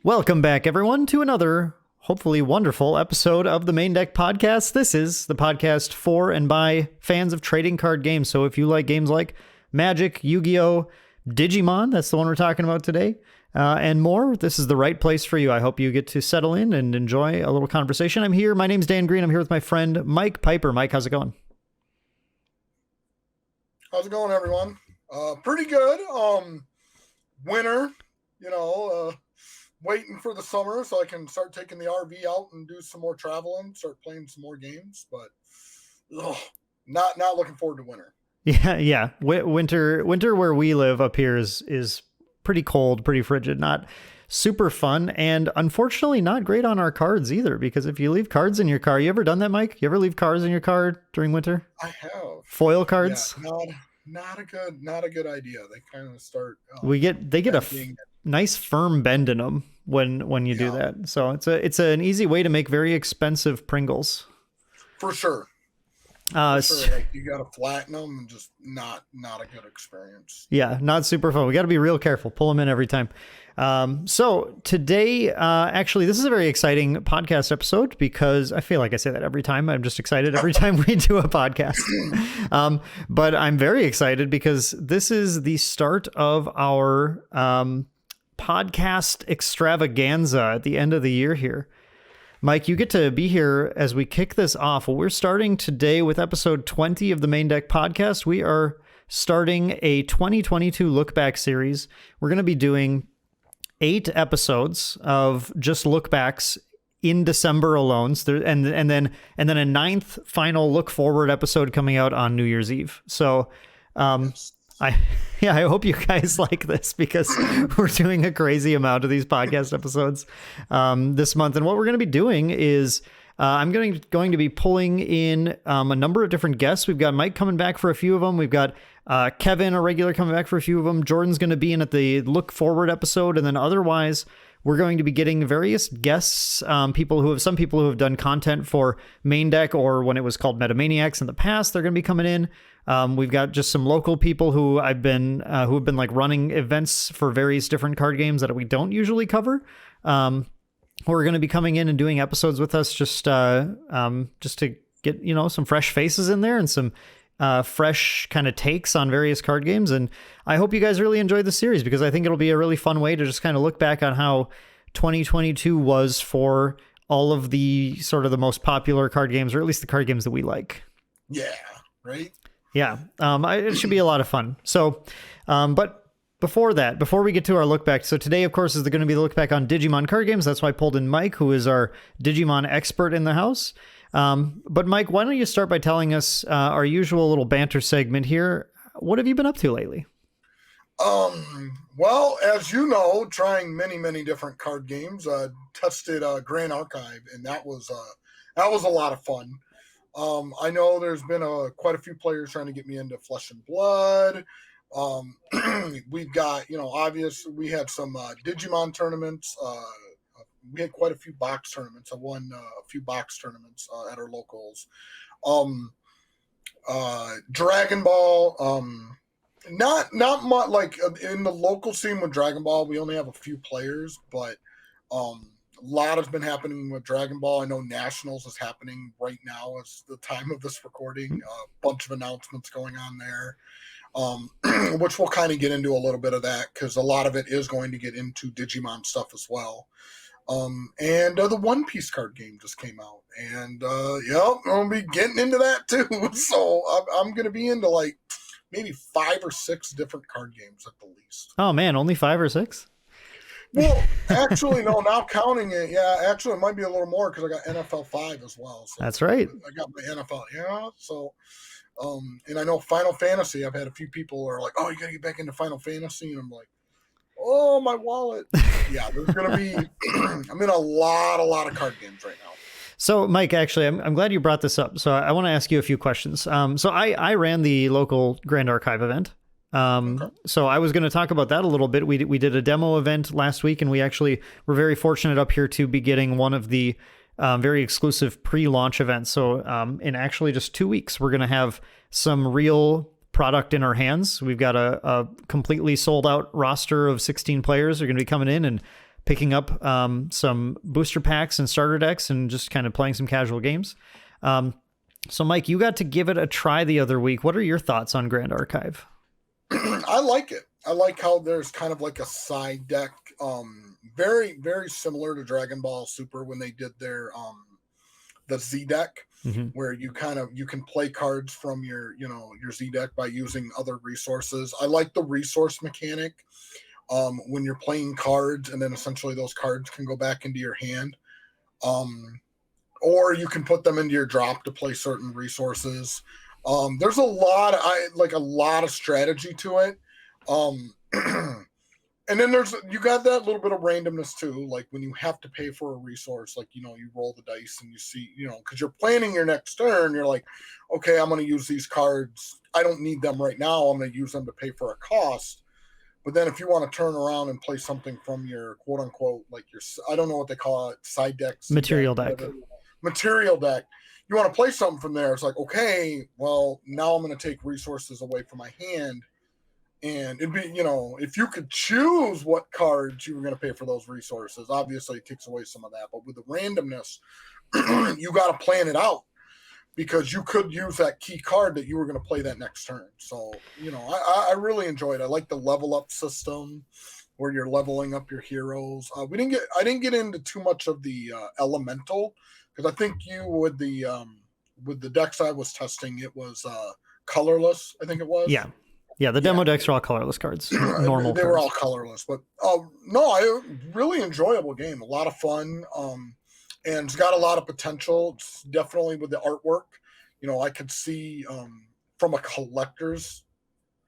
Welcome back, everyone, to another hopefully wonderful episode of the Maindeck podcast. This is the podcast for and by fans of trading card games. So if you like games like Magic, Yu-Gi-Oh!, Digimon, that's the one we're talking about today, and more, this is the right place for you. I hope you get to settle in and enjoy a little conversation. I'm here. My name's Dan Green. I'm here with my friend Mike Piper. Mike, how's it going? How's it going, everyone? Pretty good. Winter, waiting for the summer so I can start taking the RV out and do some more traveling, start playing some more games, but not looking forward to winter. Yeah. Winter where we live up here is pretty cold, pretty frigid, not super fun, and unfortunately not great on our cards either, because if you leave cards in your car, you ever done that, Mike? You ever leave cards in your car during winter? I have. Foil cards? Yeah, not a good idea. They kind of start they get a nice firm bend in them when you do that. So it's an easy way to make very expensive Pringles. For sure. Like you got to flatten them and just not a good experience. Yeah, not super fun. We got to be real careful. Pull them in every time. So today, actually, this is a very exciting podcast episode because I feel like I say that every time. I'm just excited every time we do a podcast. But I'm very excited because this is the start of our Podcast Extravaganza at the end of the year here. Mike, you get to be here as we kick this off. Well, we're starting today with episode 20 of the Maindeck podcast. We are starting a 2022 Lookback series. We're going to be doing 8 episodes of just lookbacks in December alone, and then a 9th final look forward episode coming out on New Year's Eve. So, I hope you guys like this because we're doing a crazy amount of these podcast episodes this month. And what we're going to be doing is I'm going to be pulling in a number of different guests. We've got Mike coming back for a few of them. We've got Kevin, a regular, coming back for a few of them. Jordan's going to be in at the look forward episode. And then otherwise, we're going to be getting various guests, some people who have done content for Maindeck or when it was called Metamaniacs in the past. They're going to be coming in. We've got just some local people who have been like running events for various different card games that we don't usually cover. Who are going to be coming in and doing episodes with us just to get, some fresh faces in there and some fresh kind of takes on various card games. And I hope you guys really enjoyed the series because I think it'll be a really fun way to just kind of look back on how 2022 was for all of the sort of the most popular card games, or at least the card games that we like. Yeah. Right. Yeah. It should be a lot of fun. So, but before we get to our look back, so today, of course, is going to be the look back on Digimon card games. That's why I pulled in Mike, who is our Digimon expert in the house. But Mike, why don't you start by telling us our usual little banter segment here. What have you been up to lately? Well, as you know, trying many different card games, tested Grand Archive, and that was a lot of fun. I know there's been quite a few players trying to get me into Flesh and Blood. We've got, obviously we had some Digimon tournaments. We had quite a few box tournaments. I won a few box tournaments at our locals. Dragon Ball, not much, like in the local scene with Dragon Ball, we only have a few players, but a lot has been happening with Dragon Ball. I know Nationals is happening right now as the time of this recording. A bunch of announcements going on there, which we'll kind of get into a little bit of that because a lot of it is going to get into Digimon stuff as well. And the One Piece card game just came out, and I'll be getting into that too. So I'm going to be into like maybe 5 or 6 different card games at the least. Oh man, only 5 or 6? Well, actually, no, now counting it, actually it might be a little more because I got NFL 5 as well. So that's right. I got my NFL, so and I know Final Fantasy, I've had a few people who are like, oh, you got to get back into Final Fantasy, and I'm like, oh, my wallet. Yeah, there's going to be, I'm in a lot of card games right now. So, Mike, actually, I'm glad you brought this up. So I want to ask you a few questions. So I ran the local Grand Archive event. Okay. So I was going to talk about that a little bit. We did a demo event last week, and we actually were very fortunate up here to be getting one of the very exclusive pre-launch events. So in actually just 2 weeks, we're going to have some real product in our hands. We've got a completely sold out roster of 16 players who are going to be coming in and picking up some booster packs and starter decks and just kind of playing some casual games. So Mike, you got to give it a try the other week. What are your thoughts on Grand Archive? I like it. I like how there's kind of like a side deck, very, very similar to Dragon Ball Super when they did their the Z deck, where you can play cards from your Z deck by using other resources. I like the resource mechanic when you're playing cards, and then essentially those cards can go back into your hand. Or you can put them into your drop to play certain resources. There's a lot of strategy to it. And then you got that little bit of randomness too. Like when you have to pay for a resource, like, you roll the dice and you see, because you're planning your next turn, you're like, okay, I'm going to use these cards. I don't need them right now. I'm going to use them to pay for a cost. But then if you want to turn around and play something from your quote unquote, like I don't know what they call it, side decks, material deck, you want to play something from there. It's like, okay, well, now I'm going to take resources away from my hand. And it'd be, if you could choose what cards you were going to pay for those resources, obviously it takes away some of that. But with the randomness, you got to plan it out because you could use that key card that you were going to play that next turn. So, I really enjoyed it. I like the level up system where you're leveling up your heroes. I didn't get into too much of the elemental, because I think with the decks I was testing, it was colorless. I think it was. Yeah. The demo decks are all colorless cards. Normal. They were all colorless, but no, really enjoyable game. A lot of fun, and it's got a lot of potential. It's definitely with the artwork. I could see from a collector's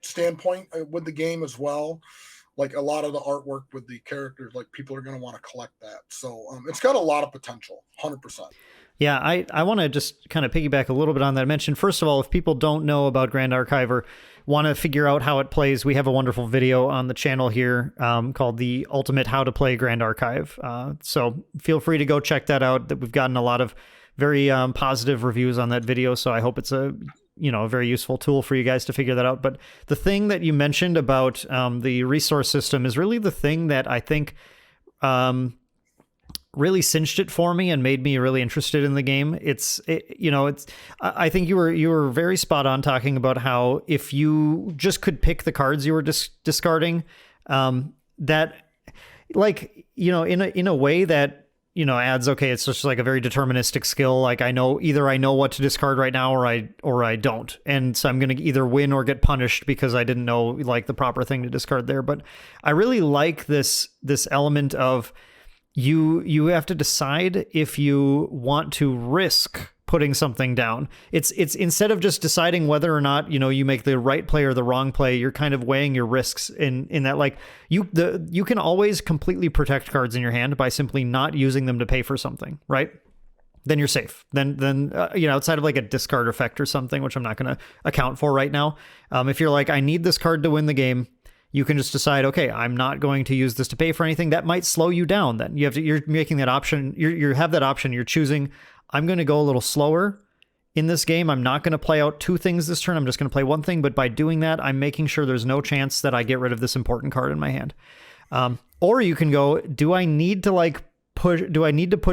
standpoint with the game as well. Like a lot of the artwork with the characters, like people are going to want to collect that. So it's got a lot of potential, 100%. Yeah, I want to just kind of piggyback a little bit on that. I mentioned, first of all, if people don't know about Grand Archive or want to figure out how it plays, we have a wonderful video on the channel here called The Ultimate How to Play Grand Archive. So feel free to go check that out. We've gotten a lot of very positive reviews on that video, so I hope it's a very useful tool for you guys to figure that out. But the thing that you mentioned about the resource system is really the thing that I think really cinched it for me and made me really interested in the game. I think you were very spot on talking about how if you just could pick the cards you were discarding, that, like, in a way that, adds, okay, it's just like a very deterministic skill. Like I know what to discard right now or I don't. And so I'm going to either win or get punished because I didn't know like the proper thing to discard there. But I really like this element of you have to decide if you want to risk putting something down. It's instead of just deciding whether or not, you make the right play or the wrong play, you're kind of weighing your risks in that, like you can always completely protect cards in your hand by simply not using them to pay for something, right? Then you're safe. Then outside of like a discard effect or something, which I'm not going to account for right now. If you're like, I need this card to win the game, you can just decide, okay, I'm not going to use this to pay for anything. That might slow you down. Then you're making that option. You have that option. You're choosing, I'm going to go a little slower in this game. I'm not going to play out two things this turn. I'm just going to play one thing. But by doing that, I'm making sure there's no chance that I get rid of this important card in my hand. Or you can go, do I need to put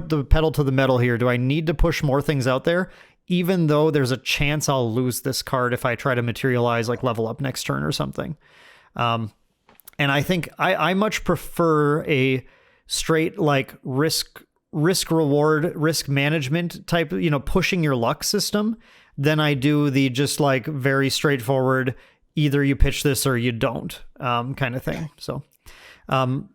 the pedal to the metal here? Do I need to push more things out there, even though there's a chance I'll lose this card if I try to materialize, like level up next turn or something? And I think I much prefer a straight like risk reward, risk management type, pushing your luck system than I do the just like very straightforward, either you pitch this or you don't kind of thing. So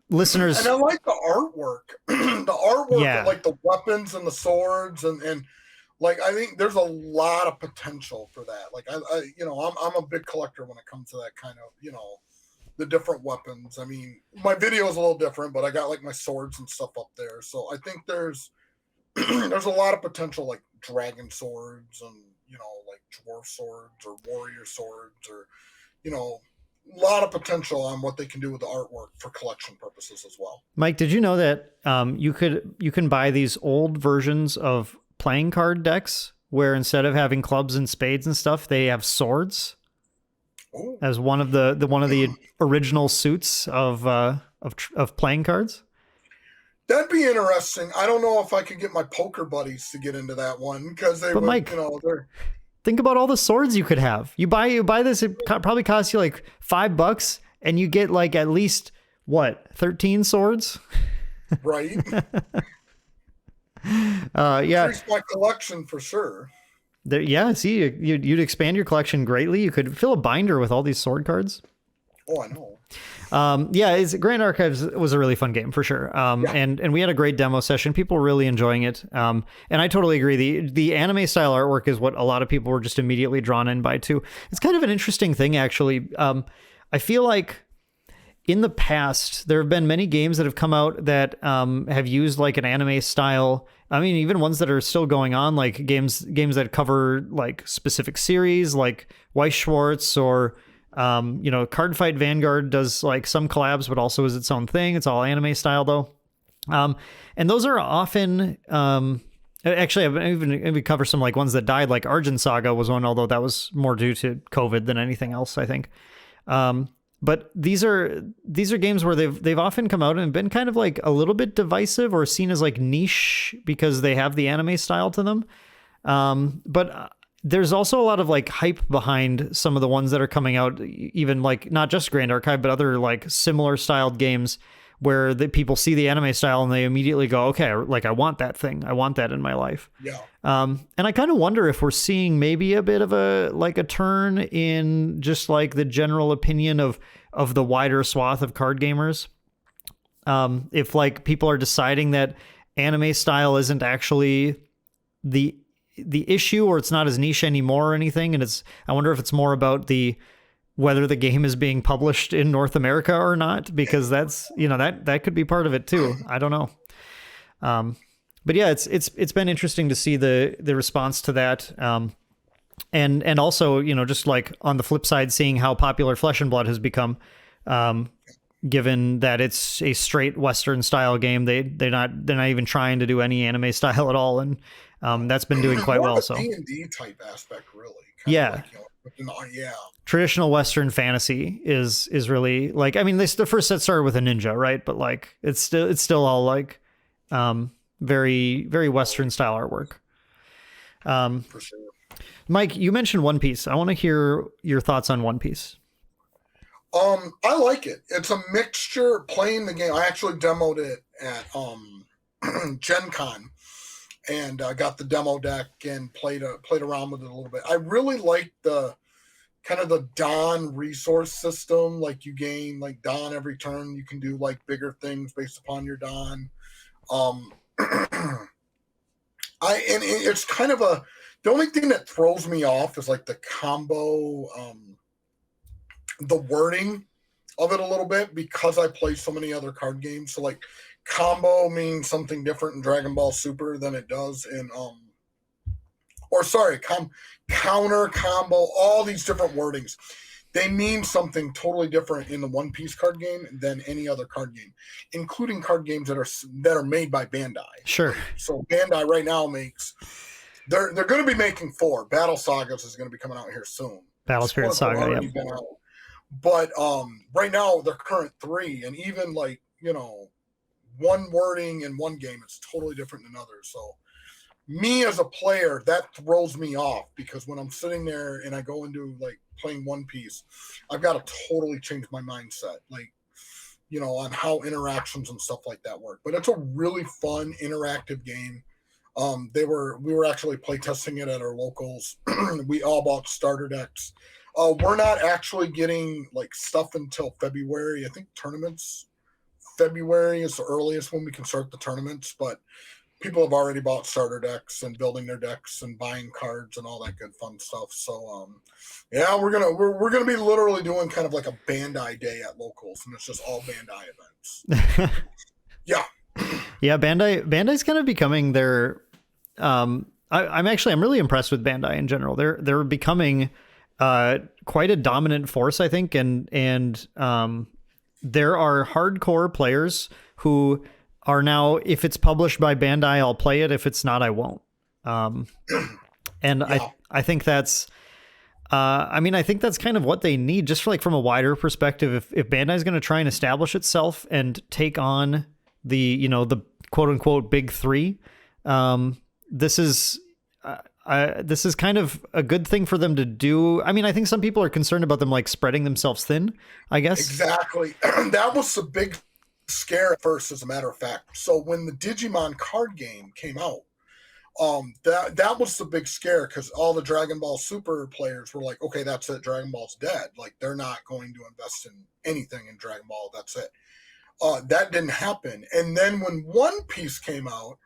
listeners, and I like the artwork, of, like the weapons and the swords and like, I think there's a lot of potential for that. Like I'm a big collector when it comes to that kind of, the different weapons. I mean, my video is a little different, but I got like my swords and stuff up there. So I think there's a lot of potential, like dragon swords and, like dwarf swords or warrior swords or, a lot of potential on what they can do with the artwork for collection purposes as well. Mike, did you know that you can buy these old versions of playing card decks where instead of having clubs and spades and stuff, they have swords? Ooh. as one of the original suits of playing cards. That'd be interesting. I don't know if I could get my poker buddies to get into that one because they But would, Mike, they're. Think about all the swords you could have. You buy this, it probably costs you like $5, and you get like at least what, 13 swords? Right. Yeah. Increase my collection for sure. Yeah. See, you'd expand your collection greatly. You could fill a binder with all these sword cards. Oh, I know. Yeah, Grand Archives was a really fun game for sure. And we had a great demo session. People were really enjoying it. And I totally agree. The anime style artwork is what a lot of people were just immediately drawn in by too. It's kind of an interesting thing, actually. I feel like in the past, there have been many games that have come out that have used like an anime style. I mean, even ones that are still going on, like games that cover like specific series, like Weiss Schwarz or Card Fight Vanguard does like some collabs, but also is its own thing. It's all anime style though. And those are often, actually I've even cover some like ones that died, like Argent Saga was one, although that was more due to COVID than anything else, I think. But these are games where they've often come out and been kind of like a little bit divisive or seen as like niche because they have the anime style to them. But there's also a lot of like hype behind some of the ones that are coming out, even like not just Grand Archive, but other like similar styled games where the people see the anime style and they immediately go, okay, like I want that thing. I want that in my life. Yeah. And I kind of wonder if we're seeing maybe a bit of a turn in just like the general opinion of the wider swath of card gamers. If like people are deciding that anime style isn't actually the issue, or it's not as niche anymore or anything. And I wonder if it's more about whether the game is being published in North America or not, because that's, that could be part of it too. I don't know. But yeah, it's been interesting to see the response to that. And also, just like on the flip side, seeing how popular Flesh and Blood has become, given that it's a straight Western style game. They're not even trying to do any anime style at all. And, that's been doing quite well. So D&D type aspect, really. Yeah. Yeah. Traditional Western fantasy is really like, I mean, the first set started with a ninja, right? But like, it's still all like, very, very Western style artwork. For sure. Mike, you mentioned One Piece. I want to hear your thoughts on One Piece. I like it. It's a mixture playing the game. I actually demoed it at Gen Con. And got the demo deck and played around with it a little bit. I really like the kind of the Dawn resource system. Like you gain like Dawn every turn. You can do like bigger things based upon your Dawn. It's kind of the only thing that throws me off is like the combo, the wording of it a little bit, because I play so many other card games. So like, combo means something different in Dragon Ball Super than it does in counter, combo, all these different wordings. They mean something totally different in the One Piece card game than any other card game, including card games that are made by Bandai. Sure. So Bandai right now they're going to be making 4. Battle Sagas is going to be coming out here soon. Battle Spirit Saga, yeah. But right now they're current 3, and even like, one wording in one game, it's totally different than others. So me as a player, that throws me off, because when I'm sitting there and I go into like playing One Piece, I've got to totally change my mindset, like, on how interactions and stuff like that work. But it's a really fun interactive game. We were actually playtesting it at our locals. We all bought starter decks. We're not actually getting like stuff until February. I think tournaments, February is the earliest when we can start the tournaments, but people have already bought starter decks and building their decks and buying cards and all that good fun stuff. So, yeah, we're gonna be literally doing kind of like a Bandai day at locals, and it's just all Bandai events. Yeah, yeah. Bandai's kind of becoming their. I'm really impressed with Bandai in general. They're becoming quite a dominant force, I think, and there are hardcore players who are now, if it's published by Bandai, I'll play it. If it's not, I won't. And yeah. I think that's I mean, I think that's kind of what they need, just for, like, from a wider perspective. If Bandai is going to try and establish itself and take on the, you know, the quote unquote big three, this is kind of a good thing for them to do. I mean, I think some people are concerned about them, like, spreading themselves thin, I guess. Exactly. That was the big scare at first, as a matter of fact. So when the Digimon card game came out, that was the big scare, because all the Dragon Ball Super players were like, okay, that's it, Dragon Ball's dead. Like, they're not going to invest in anything in Dragon Ball. That's it. That didn't happen. And then when One Piece came out,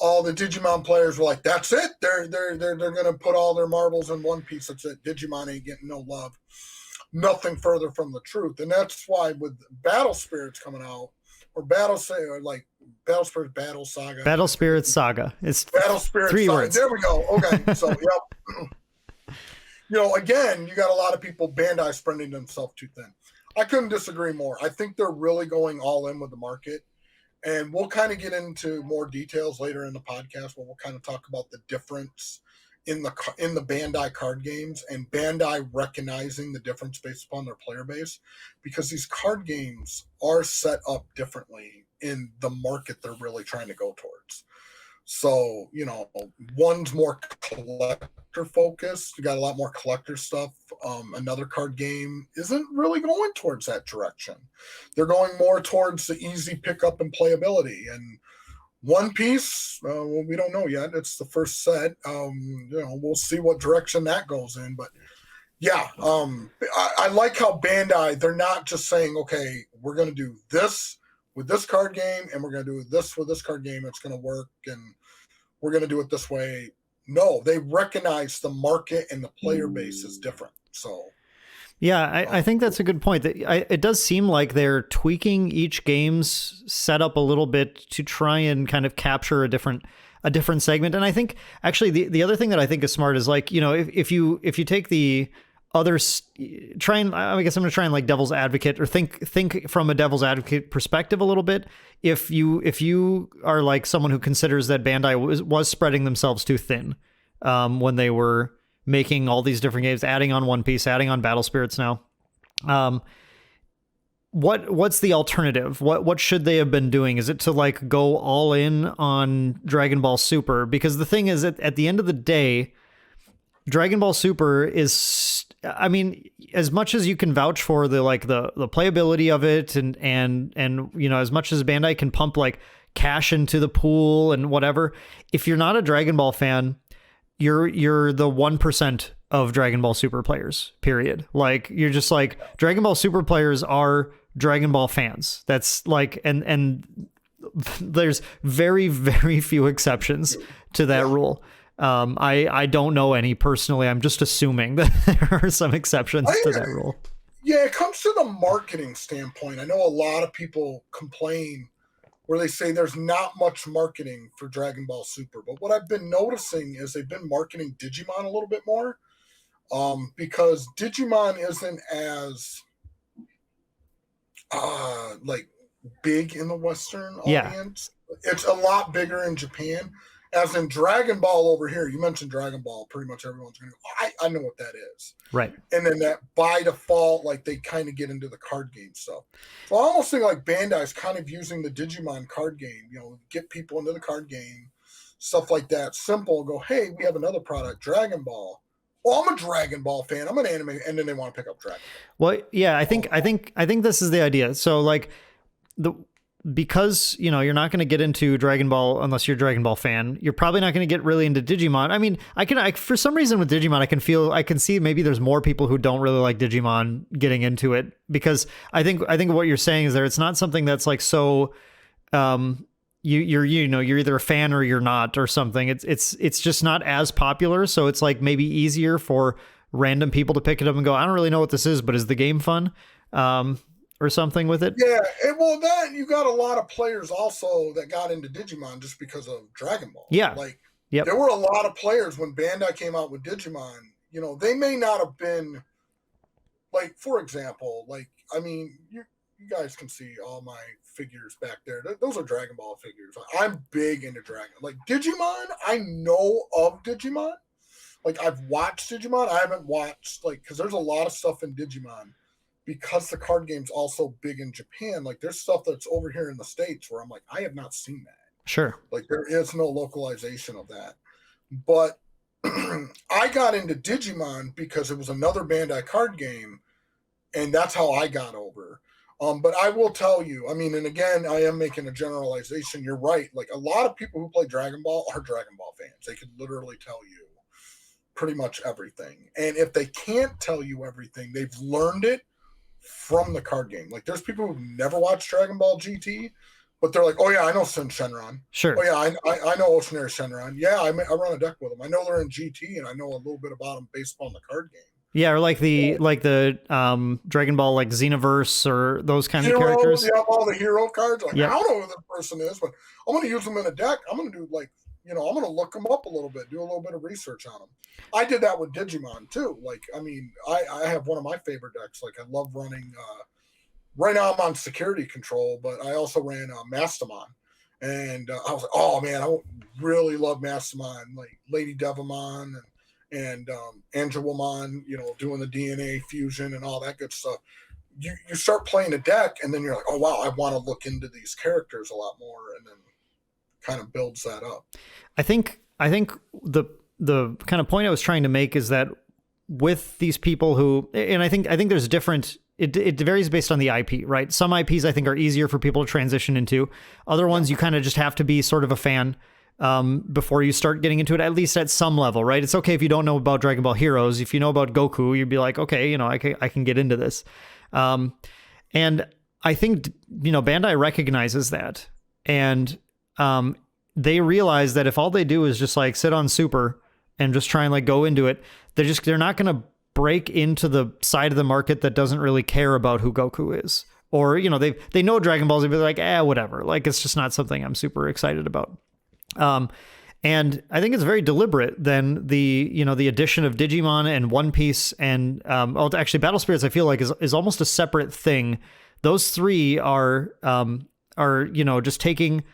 all the Digimon players were like, that's it. They're going to put all their marbles in One Piece. That's it. Digimon ain't getting no love. Nothing further from the truth. And that's why with Battle Spirits coming out, or Battle Spirits Battle Saga. Battle Spirits Saga. It's Battle Spirits 3 Saga. words. There we go. Okay. So, yep. You know, again, you got a lot of people, Bandai, spreading themselves too thin. I couldn't disagree more. I think they're really going all in with the market. And we'll kind of get into more details later in the podcast, where we'll kind of talk about the difference in the Bandai card games, and Bandai recognizing the difference based upon their player base, because these card games are set up differently in the market they're really trying to go towards. So, you know, one's more collector focused. You got a lot more collector stuff. Another card game isn't really going towards that direction. They're going more towards the easy pickup and playability. And One Piece, well, we don't know yet. It's the first set. You know, we'll see what direction that goes in. But yeah, I like how Bandai, they're not just saying, okay, we're going to do this with this card game, and we're going to do this with this card game. It's going to work, and we're going to do it this way. No, they recognize the market and the player base is different. So, yeah, I think that's a good point. It does seem like they're tweaking each game's setup a little bit to try and kind of capture a different segment. And I think actually the other thing that I think is smart is, like, you know, if you take the others, I guess I'm going to try and, like, devil's advocate, or think from a devil's advocate perspective a little bit. If you are, like, someone who considers that Bandai was spreading themselves too thin when they were making all these different games, adding on One Piece, adding on Battle Spirits now, what's the alternative? What should they have been doing? Is it to, like, go all in on Dragon Ball Super? Because the thing is, at the end of the day, Dragon Ball Super is, I mean, as much as you can vouch for the playability of it, and you know, as much as Bandai can pump, like, cash into the pool and whatever, if you're not a Dragon Ball fan, you're the 1% of Dragon Ball Super players, period. Like, you're just, like, Dragon Ball Super players are Dragon Ball fans. That's, like, and there's very, very few exceptions to that rule. I don't know any personally. I'm just assuming that there are some exceptions to that rule. Yeah, it comes to the marketing standpoint. I know a lot of people complain where they say there's not much marketing for Dragon Ball Super. But what I've been noticing is they've been marketing Digimon a little bit more, because Digimon isn't as like, big in the Western audience. It's a lot bigger in Japan. As in Dragon Ball over here, you mentioned Dragon Ball, pretty much everyone's going to go, I know what that is. Right. And then that by default, like, they kind of get into the card game stuff. So I almost think like Bandai's kind of using the Digimon card game, you know, get people into the card game, stuff like that. Simple, go, hey, we have another product, Dragon Ball. Well, I'm a Dragon Ball fan. I'm an anime, and then they want to pick up Dragon Ball. Well, yeah, I think this is the idea. So, like, because, you know, you're not going to get into Dragon Ball unless you're a Dragon Ball fan. You're probably not going to get really into Digimon. I mean, I for some reason with Digimon, I can see maybe there's more people who don't really like Digimon getting into it, because I think what you're saying is that it's not something that's, like, so you're either a fan or you're not, or something. It's just not as popular, so it's, like, maybe easier for random people to pick it up and go, I don't really know what this is, but is the game fun? Or something with it. Yeah, well, that you got a lot of players also that got into Digimon just because of Dragon Ball. Yeah, like, yep. There were a lot of players when Bandai came out with Digimon. You know, they may not have been, like, for example, like, I mean, you guys can see all my figures back there. Those are Dragon Ball figures. I'm big into Dragon. Like, Digimon, I know of Digimon. like I've watched Digimon. I haven't watched like because there's a lot of stuff in Digimon because the card game's also big in Japan. Like there's stuff that's over here in the States where I'm like, I have not seen that. Sure. Like there is no localization of that. But I got into Digimon because it was another Bandai card game, and that's how I got over. But I will tell you, I mean, and again, I am making a generalization. You're right. Like a lot of people who play Dragon Ball are Dragon Ball fans. They could literally tell you pretty much everything. And if they can't tell you everything, they've learned it from the card game. Like there's people who've never watched Dragon Ball GT, but they're like, oh yeah, I know Sun Shenron. Sure. Oh yeah, I know Oceanary Shenron. Yeah, I run a deck with them. I know they're in GT, and I know a little bit about them based upon the card game. Yeah, or like the Dragon Ball like Xenoverse or those kind of characters. Yeah, all the hero cards. Like I don't know who this person is, but I'm going to use them in a deck. I'm going to do like, I'm going to look them up a little bit, do a little bit of research on them. I did that with Digimon too. Like, I mean, I have one of my favorite decks. Like, I love running. Right now, I'm on Security Control, but I also ran Mastamon, and I was like, oh man, I really love Mastamon, like Lady Devamon and Angelomon, doing the DNA fusion and all that good stuff. You start playing a deck, and then you're like, oh wow, I want to look into these characters a lot more, and then kind of builds that up. I think the kind of point I was trying to make is that with these people who, and I think there's different. It varies based on the IP, right? Some IPs I think are easier for people to transition into. Other ones you kind of just have to be sort of a fan before you start getting into it, at least at some level, right? It's okay if you don't know about Dragon Ball Heroes. If you know about Goku, you'd be like, okay, I can get into this. And I think, Bandai recognizes that. And they realize that if all they do is just like sit on Super and just try and like go into it, they're not going to break into the side of the market that doesn't really care about who Goku is. Or, they know Dragon Balls, they'd be like, whatever. Like, it's just not something I'm super excited about. And I think it's very deliberate then the addition of Digimon and One Piece and, actually Battle Spirits, I feel like is almost a separate thing. Those three are just taking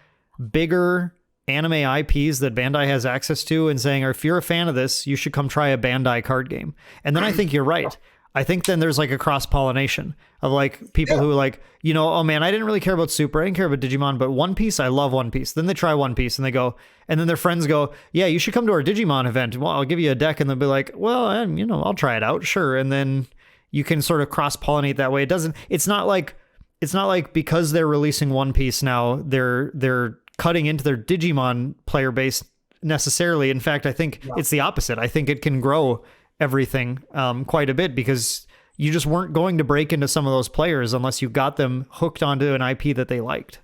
bigger anime IPs that Bandai has access to and saying, if you're a fan of this, you should come try a Bandai card game. And then I think you're right. I think then there's like a cross-pollination of like people who like, oh man, I didn't really care about Super. I didn't care about Digimon, but One Piece, I love One Piece. Then they try One Piece and they go, and then their friends go, yeah, you should come to our Digimon event. Well, I'll give you a deck. And they'll be like, well, I'll try it out. Sure. And then you can sort of cross-pollinate that way. It's not like because they're releasing One Piece now, they're cutting into their Digimon player base necessarily. In fact, I think it's the opposite. I think it can grow everything quite a bit because you just weren't going to break into some of those players unless you got them hooked onto an IP that they liked.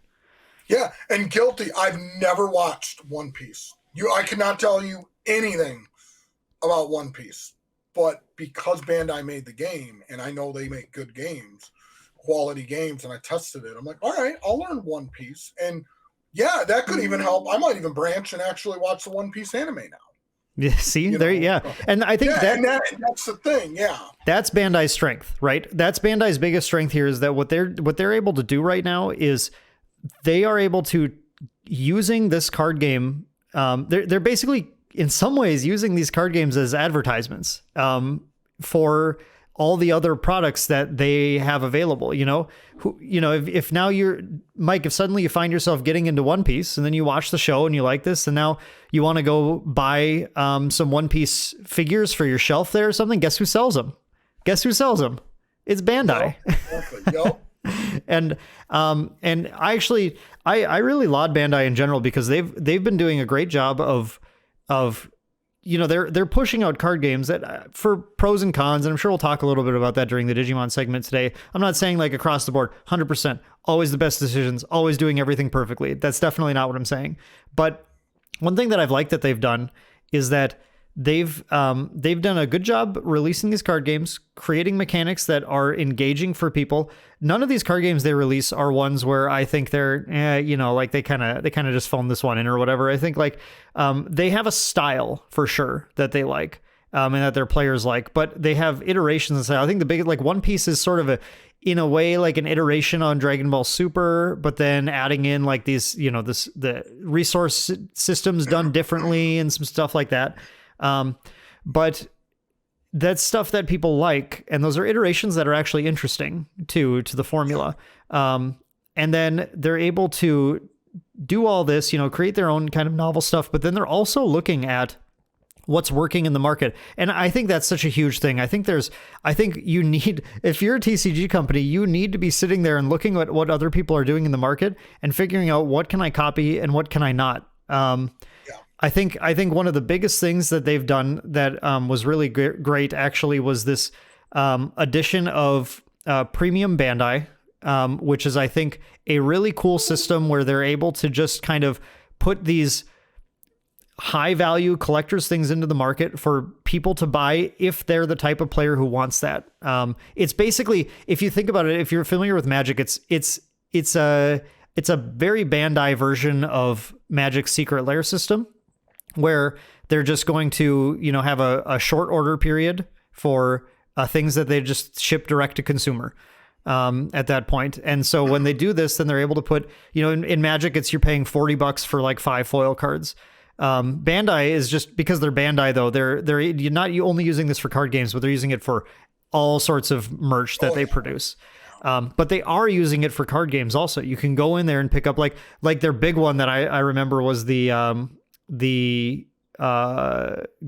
Yeah, and guilty. I've never watched One Piece. I cannot tell you anything about One Piece, but because Bandai made the game, and I know they make good games, quality games, and I tested it, I'm like, all right, I'll learn One Piece. And yeah, that could even help. I might even branch and actually watch the One Piece anime now. Yeah, see, there, yeah. And I think that's the thing, yeah. That's Bandai's strength, right? That's Bandai's biggest strength here is that what they're able to do right now is they are able to, using this card game, they're basically in some ways using these card games as advertisements for all the other products that they have available. If now you're Mike, if suddenly you find yourself getting into One Piece and then you watch the show and you like this and now you want to go buy some One Piece figures for your shelf there or something, guess who sells them? It's Bandai. Yep. And I really laud Bandai in general because they've been doing a great job of they're pushing out card games that for pros and cons, and I'm sure we'll talk a little bit about that during the Digimon segment today. I'm not saying like across the board, 100%, always the best decisions, always doing everything perfectly. That's definitely not what I'm saying. But one thing that I've liked that they've done is that they've done a good job releasing these card games, creating mechanics that are engaging for people. None of these card games they release are ones where I think they're, like they kind of just phoned this one in or whatever. I think like they have a style for sure that they like and that their players like, but they have iterations and style. I think the big, like One Piece is sort of in a way like an iteration on Dragon Ball Super, but then adding in like these, the resource systems done differently and some stuff like that. but that's stuff that people like, and those are iterations that are actually interesting to the formula. And then they're able to do all this, create their own kind of novel stuff, but then they're also looking at what's working in the market. And I think that's such a huge thing. I think you need, if you're a TCG company, you need to be sitting there and looking at what other people are doing in the market and figuring out what can I copy and what can I not. I think one of the biggest things that they've done that was really great actually was this addition of Premium Bandai, which is, I think, a really cool system where they're able to just kind of put these high value collectors things into the market for people to buy if they're the type of player who wants that. It's basically, if you think about it, if you're familiar with Magic, it's a very Bandai version of Magic's Secret Lair system, where they're just going to, have a short order period for things that they just ship direct to consumer at that point. And so when they do this, then they're able to put, in Magic, you're paying $40 for like 5 foil cards. Bandai is, just because they're Bandai though, you're not only using this for card games, but they're using it for all sorts of merch that they produce. But they are using it for card games also. You can go in there and pick up like their big one that I remember was the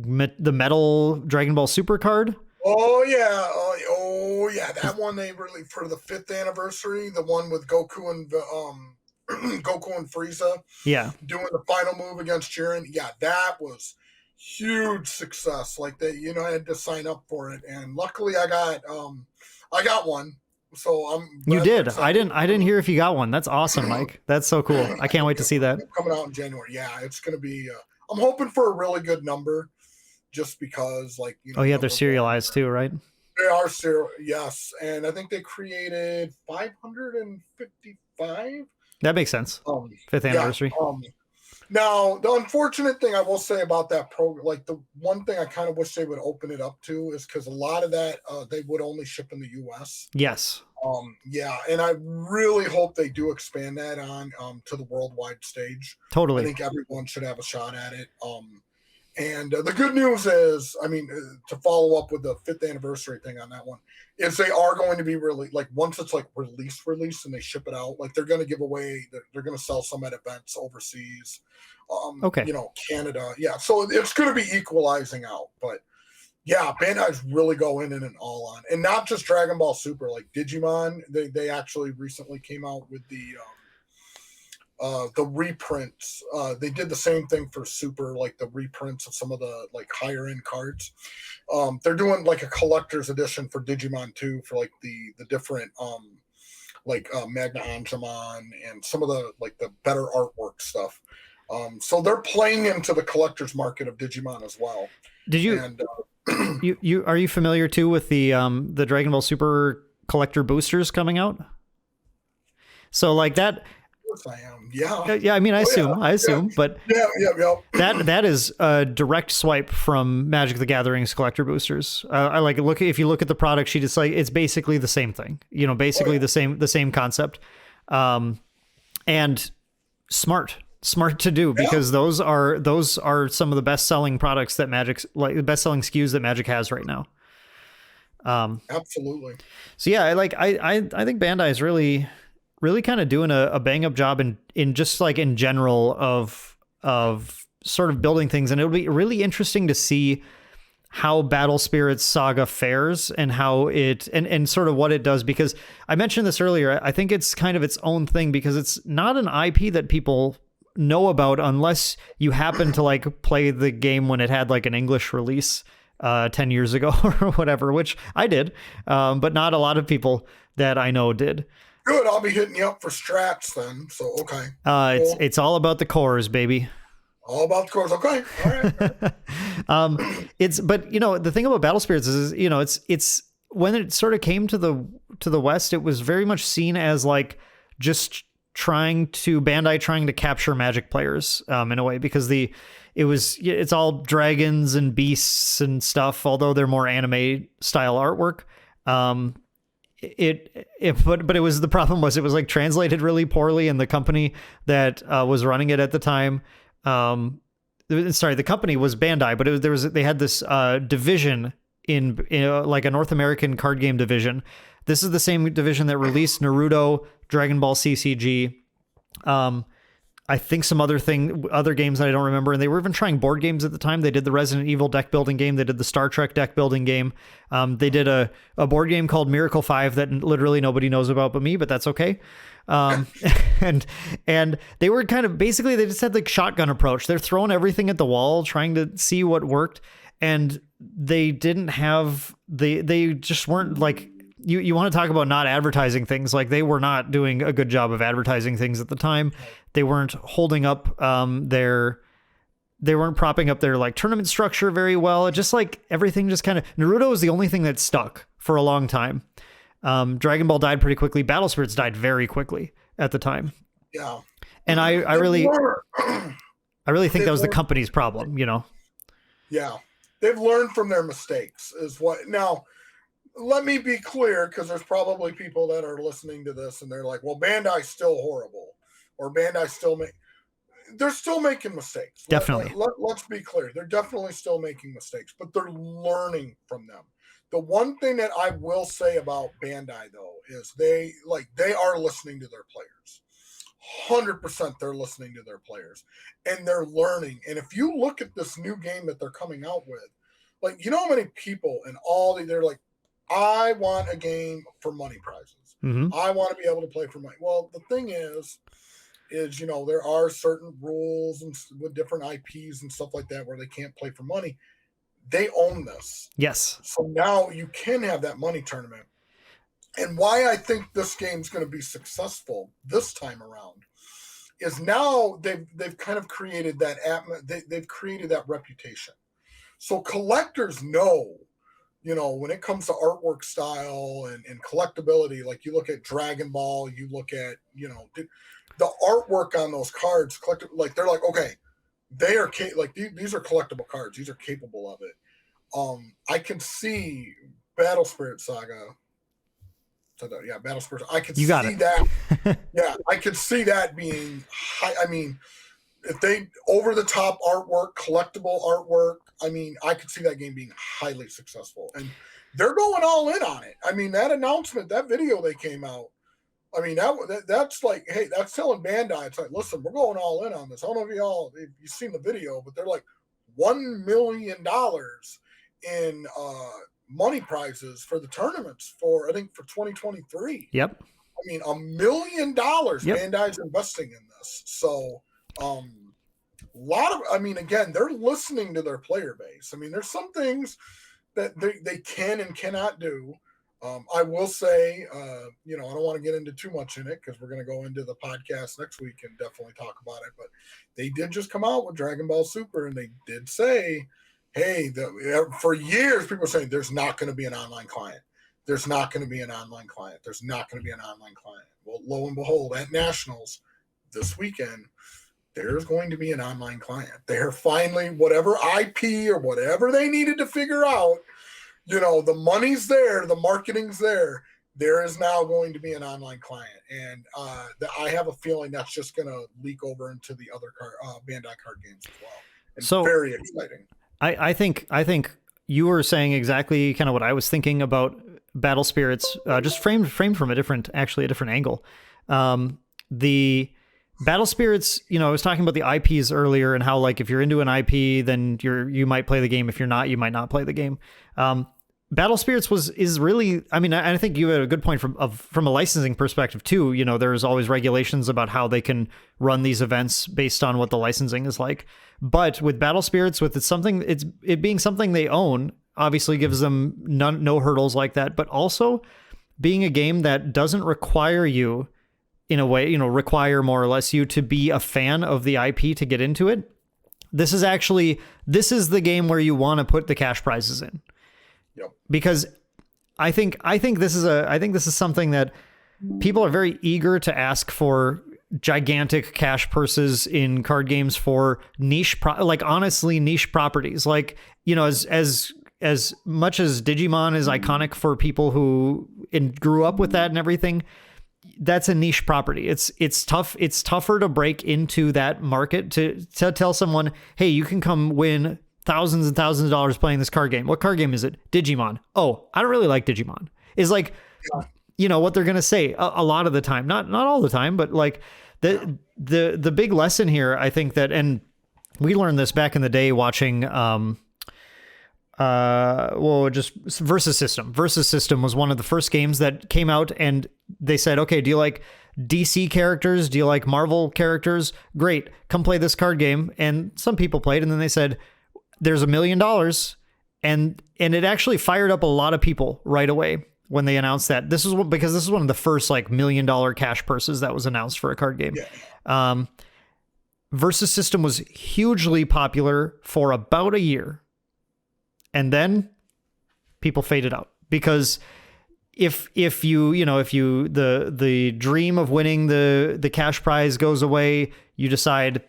metal Dragon Ball Super card. Oh yeah, that one they really, for the 5th anniversary, the one with Goku and Goku and Frieza, doing the final move against Jiren. Yeah, that was huge success. Like they, I had to sign up for it, and luckily I got one. So You did. I didn't hear if you got one. That's awesome, Mike. That's so cool. I can't wait to see that. Coming out in January. Yeah, it's gonna be. I'm hoping for a really good number, just because, like, they're serialized too, right? They are serial. Yes, and I think they created 555. That makes sense. 5th anniversary. Now, the unfortunate thing I will say about that program, like the one thing I kind of wish they would open it up to, is because a lot of that they would only ship in the U.S. Yes. And I really hope they do expand that on to the worldwide stage. Totally. I think everyone should have a shot at it. And the good news is, to follow up with the 5th anniversary thing on that one, is they are going to be really, like, once it's like release and they ship it out, like they're going to give away, they're going to sell some at events overseas, Canada. Yeah. So it's going to be equalizing out, but yeah, Bandai's really going in and all on, and not just Dragon Ball Super, like Digimon. They actually recently came out with the reprints. They did the same thing for Super, like the reprints of some of the like higher end cards. They're doing like a collector's edition for Digimon 2 for like the different Magna Angemon and some of the like the better artwork stuff. So they're playing into the collector's market of Digimon as well. Did you? And, you are you familiar too with the Dragon Ball Super collector boosters coming out? So like that. I am. Yeah. Yeah. I assume, but that is a direct swipe from Magic the Gathering's collector boosters. If you look at the product sheet, it's basically the same thing, the same concept. And smart to do, because those are some of the best selling products that Magic's, like the best selling SKUs that Magic has right now. Absolutely. So yeah, I think Bandai is really kind of doing a bang up job in just like in general of sort of building things. And it'll be really interesting to see how Battle Spirits Saga fares and how it, and sort of what it does, because I mentioned this earlier. I think it's kind of its own thing, because it's not an IP that people know about unless you happen to like play the game when it had like an English release 10 years ago or whatever, which I did. But not a lot of people that I know did. Good, I'll be hitting you up for strats then. So okay. Cool. It's all about the cores, baby. All about the cores. Okay. All right. But the thing about Battle Spirits is it's when it sort of came to the West, it was very much seen as like just Bandai trying to capture Magic players in a way, because it's all dragons and beasts and stuff, although they're more anime style artwork. But the problem was it was like translated really poorly, and the company that was running it at the time sorry, the company was Bandai, but they had this division in like a North American card game division. This is the same division that released Naruto, Dragon Ball CCG, I think some other games that I don't remember. And they were even trying board games at the time. They did the Resident Evil deck building game. They did the Star Trek deck building game. They did a board game called Miracle 5 that literally nobody knows about but me, but that's okay. And they were kind of, basically they just had like shotgun approach. They're throwing everything at the wall, trying to see what worked. And they didn't have, they just weren't like, you want to talk about not advertising things. Like they were not doing a good job of advertising things at the time. They weren't holding up they weren't propping up their like tournament structure very well. It just like everything just kind of, Naruto was the only thing that stuck for a long time. Dragon Ball died pretty quickly. Battle Spirits died very quickly at the time. Yeah. And I really think that was the company's problem, you know? Yeah. They've learned from their mistakes is what now. Let me be clear, because there's probably people that are listening to this and they're like, well, Bandai's still horrible, or Bandai they're still making mistakes. Definitely. Let's be clear. They're definitely still making mistakes, but they're learning from them. The one thing that I will say about Bandai, though, is they are listening to their players. 100% they're listening to their players, and they're learning. And if you look at this new game that they're coming out with, like, you know how many people and they're like, I want a game for money prizes. Mm-hmm. I want to be able to play for money. Well, the thing is, you know, there are certain rules and with different IPs and stuff like that where they can't play for money. They own this. Yes. So now you can have that money tournament. And why I think this game's going to be successful this time around is now they've kind of created that they've created that reputation. So collectors know, you know, when it comes to artwork style and collectability, like you look at Dragon Ball, you look at, you know, the artwork on those cards, like they're like, okay, they are like these are collectible cards. These are capable of it. I can see Battle Spirit Saga. Yeah, Battle Spirit. I could see that. Yeah, I could see that being high. I mean, if they over the top artwork, collectible artwork, I mean, I could see that game being highly successful, and they're going all in on it. I mean, that announcement, that video they came out, I mean, that's like, hey, that's telling Bandai, it's like, listen, we're going all in on this. I don't know if you've seen the video, but they're like $1 million in money prizes for the tournaments for 2023. Yep. I mean, $1 million Bandai's investing in this. So, again, they're listening to their player base. I mean, there's some things that they can and cannot do. I will say, you know, I don't want to get into too much in it because we're going to go into the podcast next week and definitely talk about it. But they did just come out with Dragon Ball Super, and they did say, hey, for years people were saying there's not going to be an online client. There's not going to be an online client. There's not going to be an online client. Well, lo and behold, at Nationals this weekend, there's going to be an online client. They're finally, whatever IP or whatever they needed to figure out, you know, the money's there, the marketing's there. There is now going to be an online client. And I have a feeling that's just going to leak over into the other Bandai card games as well. And so very exciting. I think you were saying exactly kind of what I was thinking about Battle Spirits, just framed from a different angle. The Battle Spirits, you know, I was talking about the IPs earlier and how, like, if you're into an IP, then you might play the game. If you're not, you might not play the game. Battle Spirits is really, I mean, I think you had a good point from a licensing perspective too. You know, there's always regulations about how they can run these events based on what the licensing is like. But with Battle Spirits, with it being something they own, obviously gives them no hurdles like that. But also being a game that doesn't require you, in a way, you know, require more or less you to be a fan of the IP to get into it. This is the game where you want to put the cash prizes in. Yep. Because I think this is something that people are very eager to ask for gigantic cash purses in card games for niche properties. Like, you know, as much as Digimon is iconic for people who grew up with that and everything, that's a niche property. It's tough. It's tougher to break into that market to tell someone, hey, you can come win thousands and thousands of dollars playing this card game. What card game is it? Digimon. Oh, I don't really like Digimon. Is like, what they're gonna say a lot of the time. Not all the time, but like the big lesson here, I think that, and we learned this back in the day watching just Versus System. Versus System was one of the first games that came out, and they said, okay, do you like DC characters? Do you like Marvel characters? Great, come play this card game. And some people played, and then they said, there's $1 million. And it actually fired up a lot of people right away when they announced that. Because this is one of the first like $1 million cash purses that was announced for a card game. Yeah. Versus System was hugely popular for about a year. And then people faded out because if the dream of winning the cash prize goes away, you decide,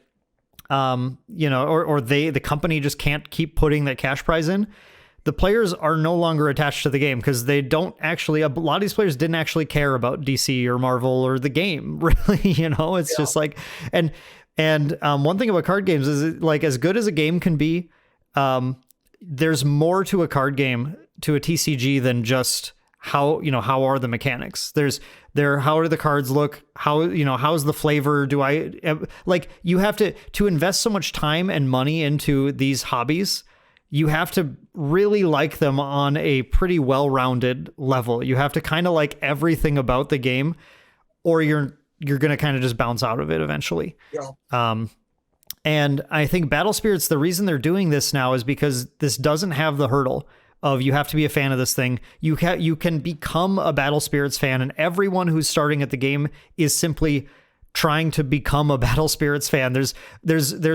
the company just can't keep putting that cash prize in. The players are no longer attached to the game because they don't actually, a lot of these players didn't actually care about DC or Marvel or the game, really. It's just like, and one thing about card games is like, as good as a game can be, there's more to a card game, to a TCG, than just how are the mechanics. How do the cards look? How's the flavor? You have to invest so much time and money into these hobbies. You have to really like them on a pretty well-rounded level. You have to kind of like everything about the game, or you're going to kind of just bounce out of it eventually. Yeah. And I think Battle Spirits, the reason they're doing this now is because this doesn't have the hurdle of you have to be a fan of this thing. You can become a Battle Spirits fan, and everyone who's starting at the game is simply trying to become a Battle Spirits fan. There's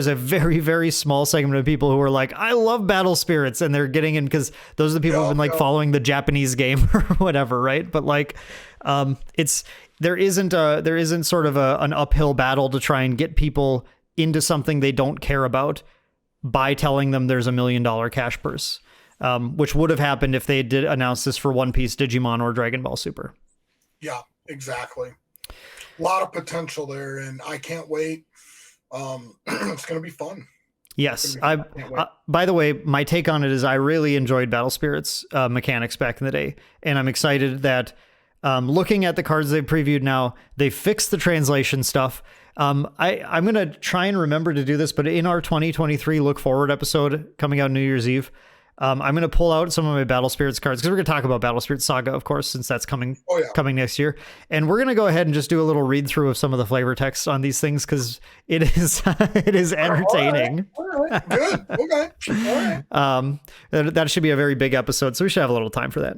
a very, very small segment of people who are like, I love Battle Spirits, and they're getting in because those are the people who've been like following the Japanese game or whatever, right? But like, there isn't sort of an uphill battle to try and get people into something they don't care about by telling them there's $1 million cash purse, which would have happened if they did announce this for One Piece, Digimon, or Dragon Ball Super. Yeah, exactly. A lot of potential there, and I can't wait. It's going to be fun. Yes. By the way, my take on it is I really enjoyed Battle Spirits mechanics back in the day, and I'm excited that looking at the cards they've previewed now, they fixed the translation stuff. I'm going to try and remember to do this, but in our 2023 Look Forward episode coming out New Year's Eve, I'm going to pull out some of my Battle Spirits cards because we're going to talk about Battle Spirits Saga, of course, since that's coming next year. And we're going to go ahead and just do a little read through of some of the flavor text on these things because it is entertaining. All right. Good. Okay. All right. That should be a very big episode, so we should have a little time for that.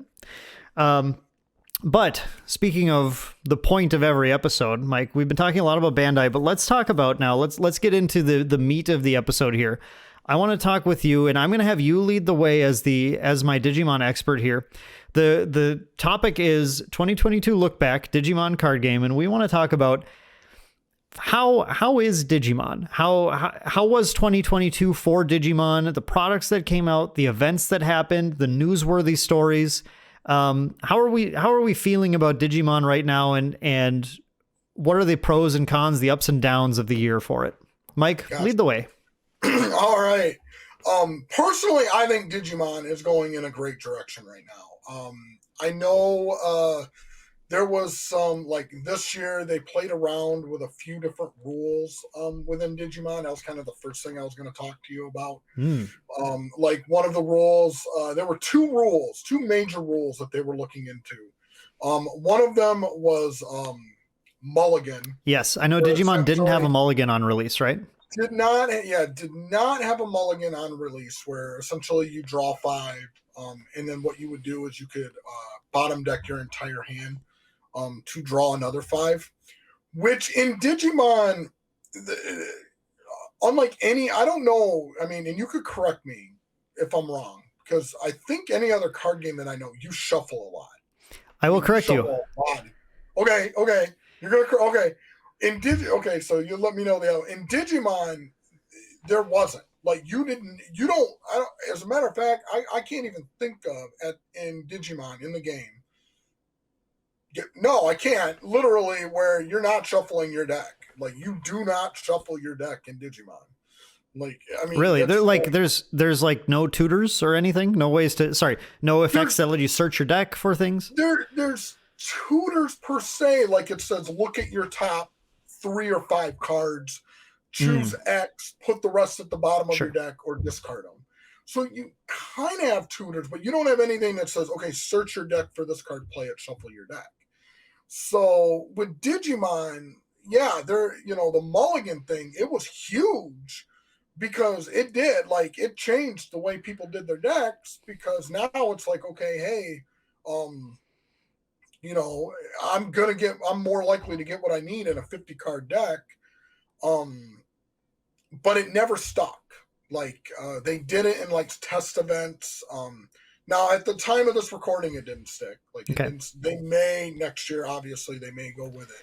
But speaking of the point of every episode, Mike, we've been talking a lot about Bandai, but let's talk about now. Let's get into the meat of the episode here. I want to talk with you, and I'm going to have you lead the way as my Digimon expert here. The topic is 2022 Lookback, Digimon Card Game, and we want to talk about how is Digimon? How was 2022 for Digimon? The products that came out, the events that happened, the newsworthy stories. How are we feeling about Digimon right now, and what are the pros and cons, the ups and downs of the year for it? Mike, lead the way. All right. Personally, I think Digimon is going in a great direction right now. I know there was some, like this year, they played around with a few different rules within Digimon. That was kind of the first thing I was going to talk to you about. Like one of the rules, there were two major rules that they were looking into. One of them was Mulligan. Yes, I know Digimon didn't have a Mulligan on release, right? Did not have a Mulligan on release, where essentially you draw 5, and then what you would do is you could bottom deck your entire hand to draw another 5, which in Digimon, unlike any, I don't know, I mean, and you could correct me if I'm wrong, because I think any other card game that I know, you shuffle a lot. I will correct you. Okay. You're going to, okay. Okay, so you let me know in Digimon, there wasn't. Like, as a matter of fact, I can't even think of in Digimon, in the game, No, I can't. Literally, where you're not shuffling your deck. Like, you do not shuffle your deck in Digimon. Like, I mean, Really? There's like no tutors or anything? No ways to, no effects that let you search your deck for things? There's tutors per se. Like, it says, look at your top 3 or 5 cards, choose X, put the rest at the bottom of your deck, or discard them. So you kind of have tutors, but you don't have anything that says, okay, search your deck for this card, play it, shuffle your deck. So with Digimon, yeah, the mulligan thing, it was huge because it changed the way people did their decks, because now it's like, okay, hey, I'm more likely to get what I need in a 50 card deck. But it never stuck. Like, they did it in like test events. Now, at the time of this recording, it didn't stick. Like, they may next year. Obviously, they may go with it.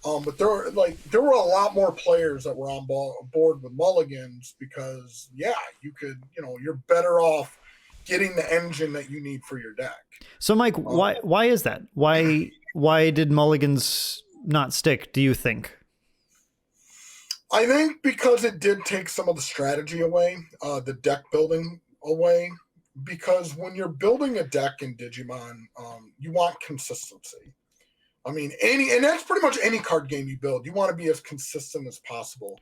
But there were a lot more players that were on board with mulligans because, yeah, you're better off getting the engine that you need for your deck. So, Mike, why is that? Why did mulligans not stick, do you think? I think because it did take some of the strategy away, the deck building away. Because when you're building a deck in Digimon, you want consistency. I mean, and that's pretty much any card game you build. You want to be as consistent as possible.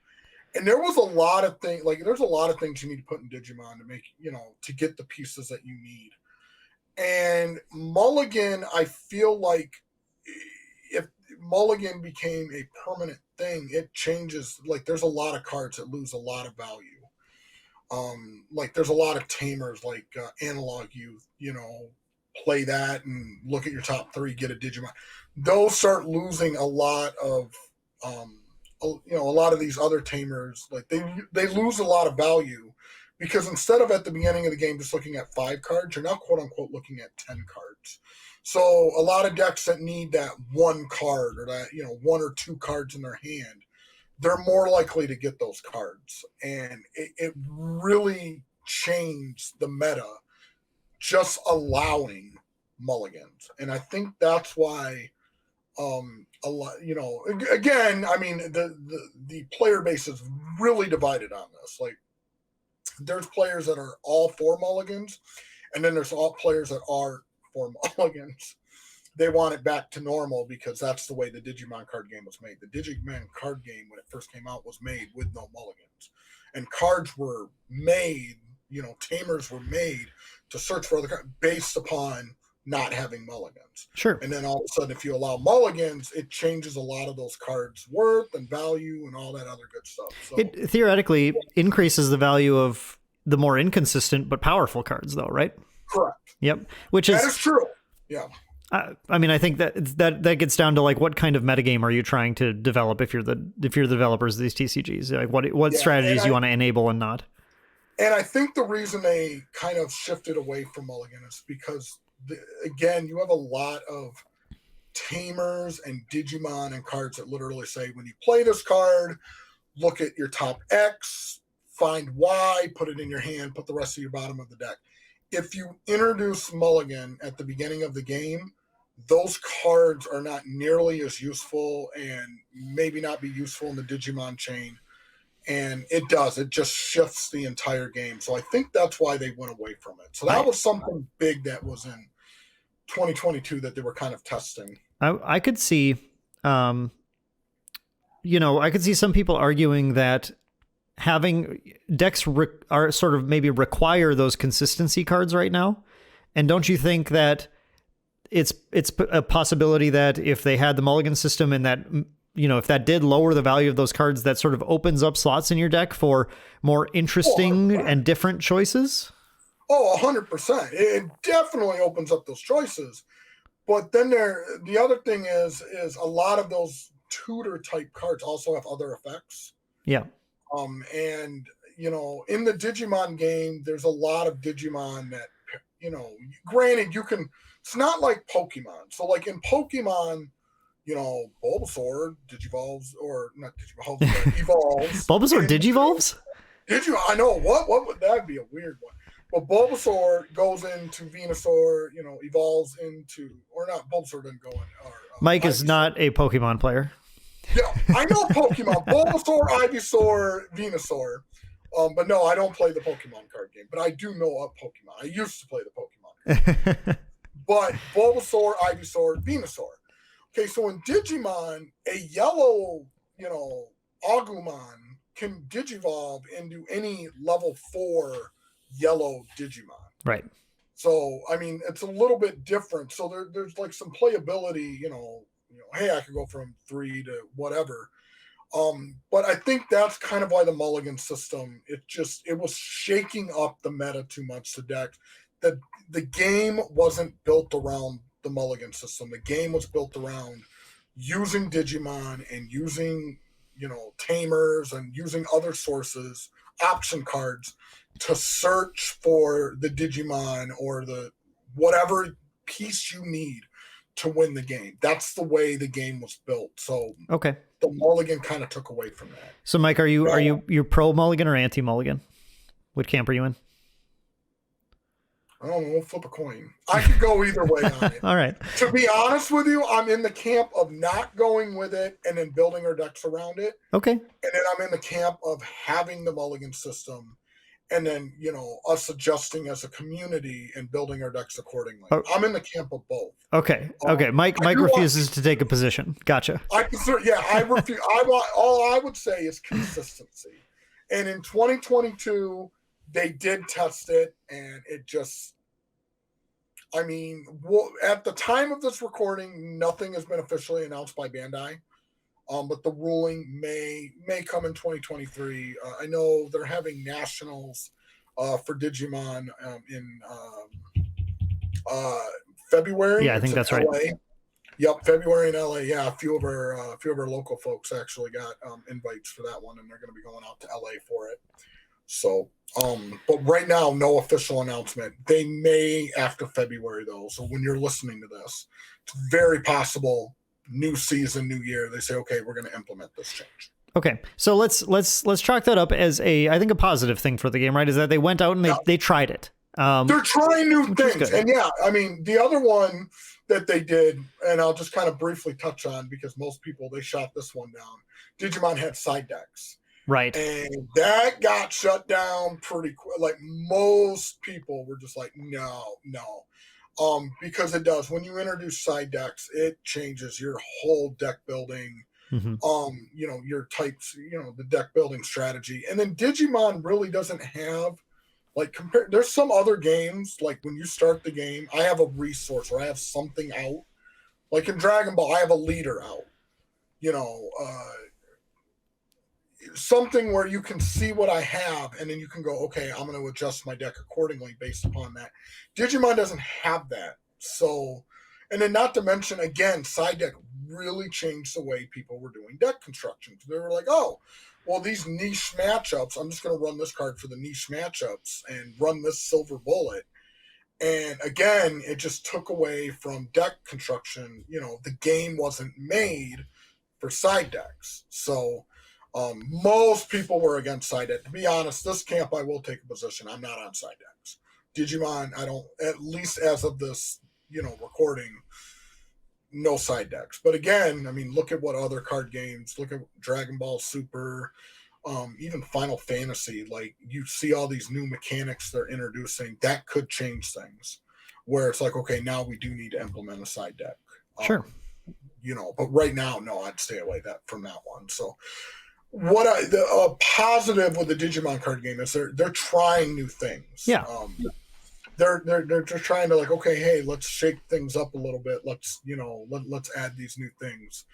And there's a lot of things you need to put in Digimon to make, to get the pieces that you need. And Mulligan, I feel like if Mulligan became a permanent thing, it changes. Like, there's a lot of cards that lose a lot of value. Like, there's a lot of tamers, like Analog Youth, play that and look at your top 3, get a Digimon. Those start losing a lot of, a lot of these other tamers. Like, they lose a lot of value because instead of at the beginning of the game just looking at 5 cards, you're now quote unquote looking at 10 cards. So a lot of decks that need that 1 card or that, 1 or 2 cards in their hand, they're more likely to get those cards. And it really changed the meta just allowing mulligans. And I think that's why a lot, again, I mean, the player base is really divided on this. Like, there's players that are all for mulligans, and then there's all players that are for mulligans. They want it back to normal because that's the way the Digimon card game was made. The Digimon card game, when it first came out, was made with no mulligans. And cards were made, tamers were made to search for other cards based upon not having mulligans. Sure. And then all of a sudden, if you allow mulligans, it changes a lot of those cards' worth and value and all that other good stuff. So, it theoretically increases the value of the more inconsistent but powerful cards, though, right? Correct. Yep. That is true. Yeah. I mean, I think that gets down to like what kind of metagame are you trying to develop if you're the developers of these TCGs? Like what strategies you want to enable and not. And I think the reason they kind of shifted away from mulligan is because again, you have a lot of tamers and Digimon and cards that literally say, when you play this card, look at your top X, find Y, put it in your hand, put the rest of your bottom of the deck. If you introduce mulligan at the beginning of the game, those cards are not nearly as useful and maybe not be useful in the Digimon chain. And it just shifts the entire game. So I think that's why they went away from it. So that was something big that was in 2022 that they were kind of testing. I could see, I could see some people arguing that having decks are sort of maybe require those consistency cards right now. And don't you think that it's a possibility that if they had the mulligan system and that, if that did lower the value of those cards, that sort of opens up slots in your deck for more interesting and different choices? Oh, 100%. It definitely opens up those choices. But then the other thing is a lot of those tutor type cards also have other effects. Yeah. And, in the Digimon game, there's a lot of Digimon that, granted it's not like Pokemon. So like in Pokemon, Bulbasaur digivolves, or not digivolves, but evolves. Bulbasaur digivolves? I know. What would that be? A weird one. But Bulbasaur goes into Venusaur, evolves into, or not, Bulbasaur doesn't go in. Mike is not a Pokemon player. Yeah, I know Pokemon. Bulbasaur, Ivysaur, Venusaur. But no, I don't play the Pokemon card game. But I do know of Pokemon. I used to play the Pokemon. But Bulbasaur, Ivysaur, Venusaur. Okay, so in Digimon, a yellow, Agumon can Digivolve into any level 4 yellow Digimon. Right. So, I mean, it's a little bit different. So there's like some playability, hey, I could go from 3 to whatever. But I think that's kind of why the mulligan system, it was shaking up the meta too much to decks. The game wasn't built around the mulligan system. The game was built around using Digimon and using, tamers and using other sources, option cards to search for the Digimon or the whatever piece you need to win the game. That's the way the game was built. So okay, the mulligan kind of took away from that. So Mike, are you pro mulligan or anti mulligan? What camp are you in? I don't know, flip a coin. I could go either way on it. All right. To be honest with you, I'm in the camp of not going with it and then building our decks around it. Okay. And then I'm in the camp of having the mulligan system and then, us adjusting as a community and building our decks accordingly. Oh. I'm in the camp of both. Okay. Okay. Mike refuses to take a position. Gotcha. I refuse. All I would say is consistency. And in 2022, they did test it, and it just, at the time of this recording, nothing has been officially announced by Bandai. But the ruling may come in 2023. I know they're having nationals for Digimon in February. Yeah, I think that's LA. right. Yep, February in LA. Yeah, a few of our local folks actually got invites for that one, and they're going to be going out to LA for it. So, but right now, no official announcement. They may after February though. So when you're listening to this, it's very possible. New season, new year. They say, okay, we're going to implement this change. Okay, so let's chalk that up as I think a positive thing for the game, right? Is that they went out and they tried it. They're trying new things, and the other one that they did, and I'll just kind of briefly touch on because most people they shot this one down. Digimon had side decks. Right. And that got shut down pretty quick. Like most people were just like, no. Because it does. When you introduce side decks, it changes your whole deck building, mm-hmm. Your types, the deck building strategy. And then Digimon really doesn't have, there's some other games, like when you start the game, I have a resource or I have something out. Like in Dragon Ball, I have a leader out. Something where you can see what I have and then you can go, okay, I'm going to adjust my deck accordingly based upon that. Digimon doesn't have that. So, and then not to mention, again, side deck really changed the way people were doing deck construction. They were like, oh, well, these niche matchups, I'm just going to run this card for the niche matchups and run this silver bullet. And again, it just took away from deck construction. The game wasn't made for side decks. So, most people were against side deck. To be honest, this camp I will take a position. I'm not on side decks. Digimon, I don't, at least as of this, recording, no side decks. But again, look at what other card games, look at Dragon Ball Super, even Final Fantasy, like you see all these new mechanics they're introducing that could change things where it's like, okay, now we do need to implement a side deck. Sure. But right now, no, I'd stay away from that one. So, a positive with the Digimon card game is they're trying new things. Yeah. They're just trying to like, okay, hey, let's shake things up a little bit. Let's let's add these new things.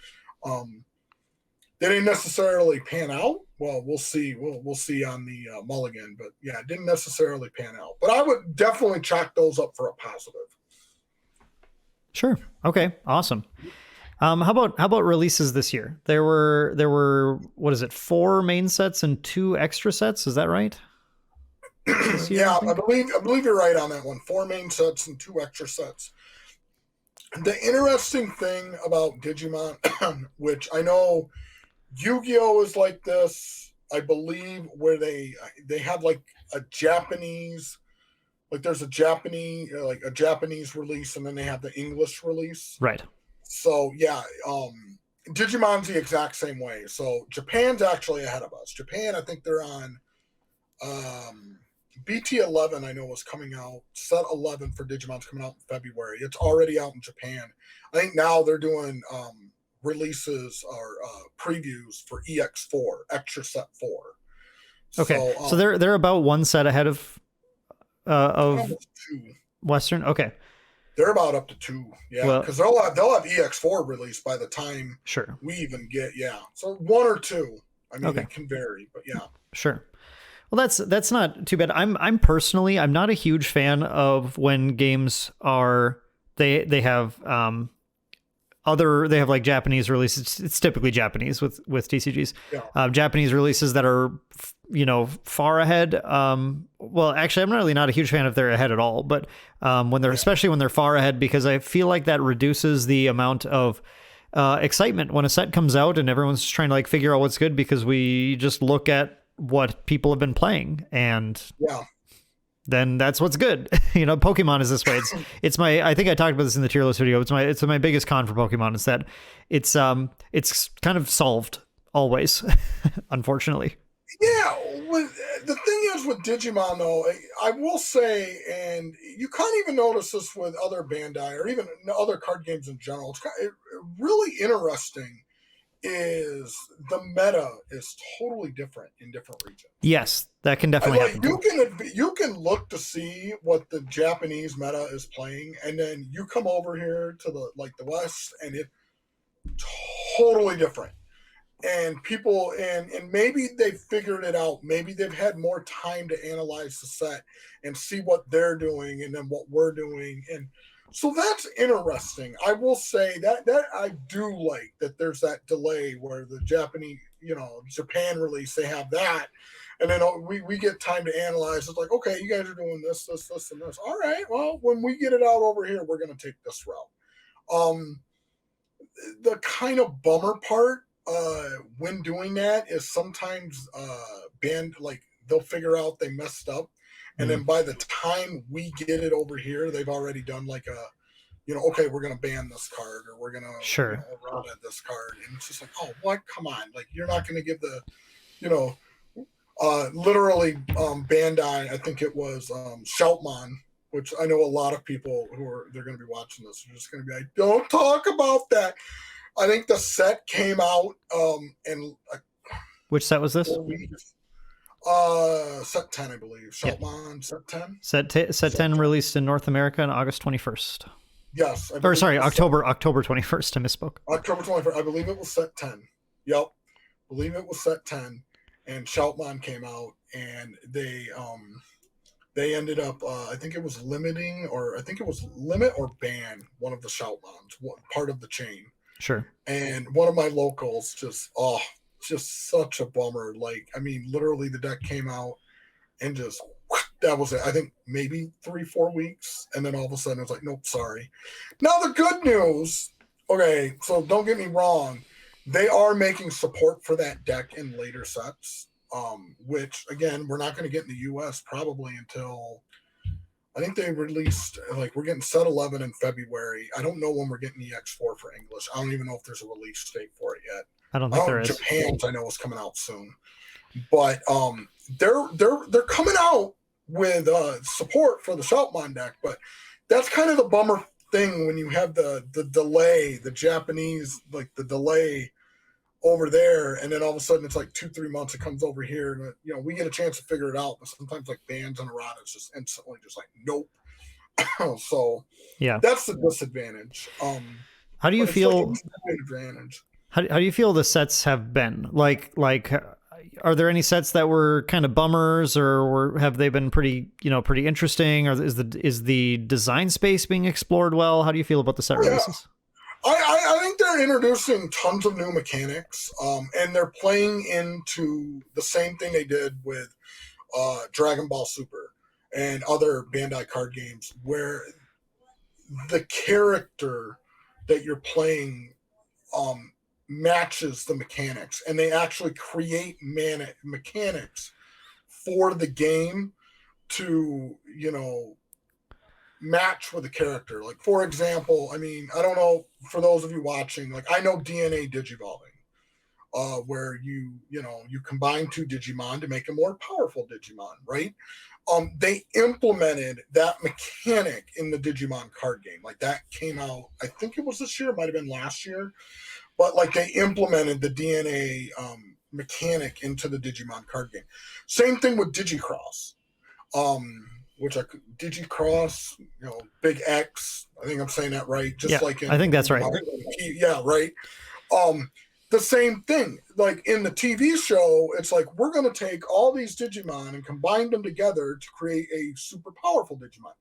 They didn't necessarily pan out. Well, we'll see. We'll see on the mulligan, but yeah, it didn't necessarily pan out. But I would definitely chalk those up for a positive. Sure. Okay. Awesome. How about releases this year? There were what is it? 4 main sets and 2 extra sets. Is that right? Year, yeah, I believe you're right on that one. 4 main sets and 2 extra sets. The interesting thing about Digimon, which I know Yu-Gi-Oh is like this, I believe, where they have like a Japanese Like there's a Japanese release, and then they have the English release. Right. So yeah, Digimon's the exact same way. So Japan's actually ahead of us. Japan, I think they're on BT11. I know was coming out. Set 11 for Digimon's coming out in February. It's already out in Japan. I think now they're doing releases or previews for EX4, Extra Set 4. Okay, so they're about one set ahead of two. Western. Okay, they're about up to 2. Yeah, because they'll have EX4 released by the time we even get So 1 or 2. I mean, it can vary, but yeah. Sure. Well, that's not too bad. I'm personally not a huge fan of when games are they have like Japanese releases. It's typically Japanese with TCGs. Yeah. Japanese releases that are far ahead. Well, actually, I'm really not a huge fan if they're ahead at all. But especially when they're far ahead, because I feel like that reduces the amount of excitement when a set comes out and everyone's just trying to like figure out what's good, because we just look at what people have been playing and then that's what's good. Pokemon is this way. It's my, I think I talked about this in the tier list video. It's my biggest con for Pokemon is that it's kind of solved always, unfortunately. Yeah. The thing is with Digimon though, I will say, and you can't even notice this with other Bandai or even other card games in general. It's really interesting is the meta is totally different in different regions. Yes, that can definitely happen. You can look to see what the Japanese meta is playing, and then you come over here to the West, and it's totally different. And people and maybe they've figured it out. Maybe they've had more time to analyze the set and see what they're doing and then what we're doing. And so that's interesting. I will say that I do like that there's that delay where the Japanese, Japan release, they have that. And then we get time to analyze. It's like, okay, you guys are doing this, and this. All right, well, when we get it out over here, we're going to take this route. The kind of bummer part when doing that is sometimes they'll figure out they messed up. And then by the time we get it over here, they've already done okay, we're going to ban this card or we're going to route at this card. And it's just like, oh, what? Come on. Like, you're not going to give the, literally Bandai, I think it was Shoutmon, which I know a lot of people they're going to be watching this are just going to be like, don't talk about that. I think the set came out and which set was this? Set 10, I believe. Shoutmon, set 10. Set 10 released in North America on August 21st. Yes. October 21st. I misspoke. October 21st. I believe it was set 10. Yep. I believe it was set 10. And Shoutmon came out and they ended up, I think it was limit or ban one of the Shoutmons, part of the chain. Sure. And one of my locals just such a bummer. Like, I mean, literally the deck came out and just that was it. I think maybe 3-4 weeks, and then all of a sudden it's like, nope, sorry. Now the good news, okay, so don't get me wrong, they are making support for that deck in later sets, which again we're not going to get in the US probably until I think they released, we're getting set 11 in February. I don't know when we're getting EX4 for English. I don't even know if there's a release date for it yet. I don't think there is. Japan's I know is coming out soon, but they're coming out with support for the Shoutmon deck. But that's kind of the bummer thing when you have the delay, the Japanese the delay over there, and then all of a sudden it's 2-3 months it comes over here, and we get a chance to figure it out. But sometimes bans and errata is just instantly just nope. So yeah, that's the disadvantage. How do you feel? Advantage. How do you feel the sets have been? Are there any sets that were kind of bummers, or have they been pretty interesting? Or is the design space being explored well? How do you feel about the set releases? I think they're introducing tons of new mechanics, and they're playing into the same thing they did with Dragon Ball Super and other Bandai card games, where the character that you're playing matches the mechanics, and they actually create mechanics for the game to, match with the character. Like, for example, I mean, I don't know, for those of you watching, like, I know DNA Digivolving, where you combine two Digimon to make a more powerful Digimon, right? They implemented that mechanic in the Digimon card game. Like, that came out, I think it was this year, it might have been last year, but like they implemented the DNA mechanic into the Digimon card game. Same thing with Digicross. Which Digicross, Big X. I think I'm saying that right. Just like in, I think that's right. Yeah, right. The same thing. Like in the TV show, it's like we're going to take all these Digimon and combine them together to create a super powerful Digimon.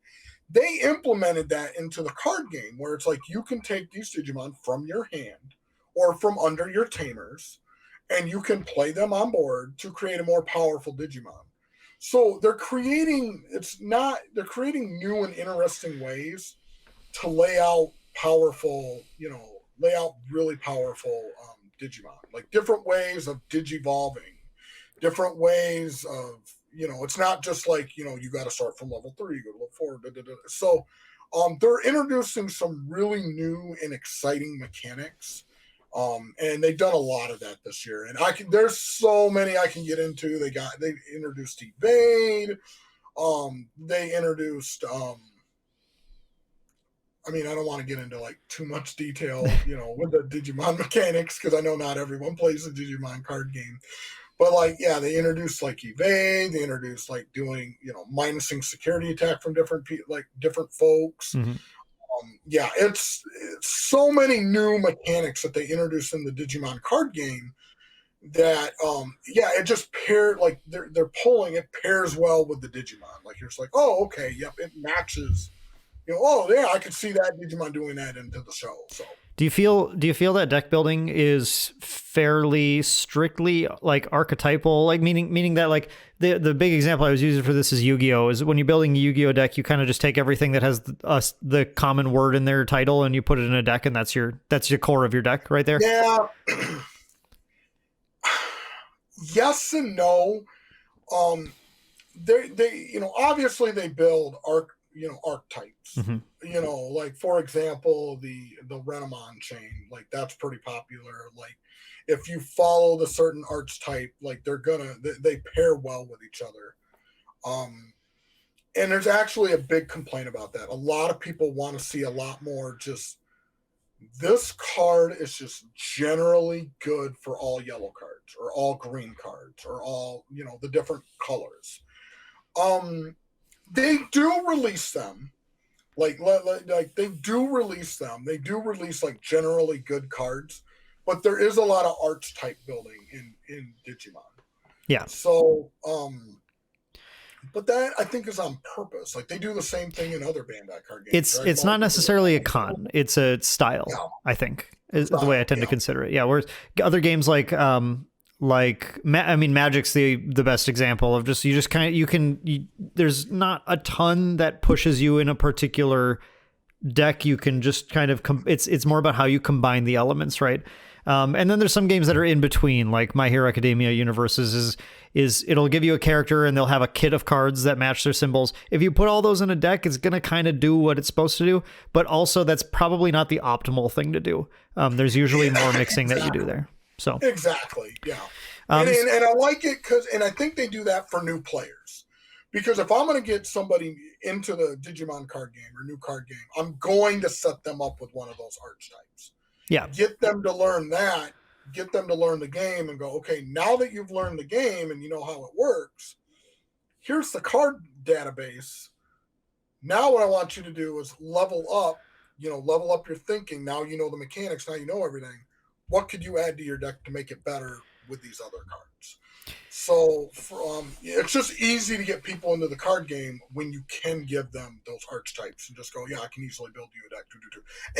They implemented that into the card game, where it's like you can take these Digimon from your hand or from under your tamers, and you can play them on board to create a more powerful Digimon. So they're creating new and interesting ways to lay out really powerful Digimon, like different ways of digivolving, different ways of, it's not just like, you got to start from level 3, go to level 4. So they're introducing some really new and exciting mechanics. And they've done a lot of that this year, and there's so many I can get into. They introduced Evade. They introduced, I mean, I don't want to get into like too much detail, with the Digimon mechanics, because I know not everyone plays the Digimon card game, but like, yeah, they introduced like Evade. They introduced like doing, minusing security attack from different folks. Mm-hmm. Yeah, it's so many new mechanics that they introduced in the Digimon card game that, it just paired, like they're pulling, it pairs well with the Digimon. Like, you're just like, oh, okay, yep, it matches. Oh yeah, I could see that Digimon doing that into the show. So do you feel that deck building is fairly strictly like archetypal, like meaning that like the big example I was using for this is Yu-Gi-Oh! Is when you're building a Yu-Gi-Oh! Deck, you kind of just take everything that has the common word in their title and you put it in a deck, and that's your core of your deck right there? Yeah. Yes and no. They obviously they build archetypes. Mm-hmm. Like, for example, the Renamon chain, like that's pretty popular. Like, if you follow the certain archetype, like they pair well with each other. And there's actually a big complaint about that. A lot of people want to see a lot more just, this card is just generally good for all yellow cards or all green cards or all, the different colors. They do release them. Like they do release them. They do release like generally good cards, but there is a lot of archetype building in Digimon. Yeah. So, but that I think is on purpose. Like, they do the same thing in other Bandai card games. It's not necessarily a con. It's a style. Yeah. I think is the way I tend to consider it. Yeah. Whereas other games like Magic's the best example of just there's not a ton that pushes you in a particular deck. You can just kind of it's more about how you combine the elements, right? And then there's some games that are in between, like My Hero Academia Universes is it'll give you a character and they'll have a kit of cards that match their symbols. If you put all those in a deck, it's going to kind of do what it's supposed to do, but also that's probably not the optimal thing to do. There's usually more mixing that you do there. So exactly, yeah, and I like it and I think they do that for new players, because if I'm going to get somebody into the Digimon card game or new card game, I'm going to set them up with one of those archetypes. Yeah, get them to learn that, get them to learn the game, and go, okay, now that you've learned the game and you know how it works, here's the card database. Now what I want you to do is level up your thinking. Now you know the mechanics. Now you know everything. What could you add to your deck to make it better with these other cards? So it's just easy to get people into the card game when you can give them those archetypes and just go, yeah, I can easily build you a deck.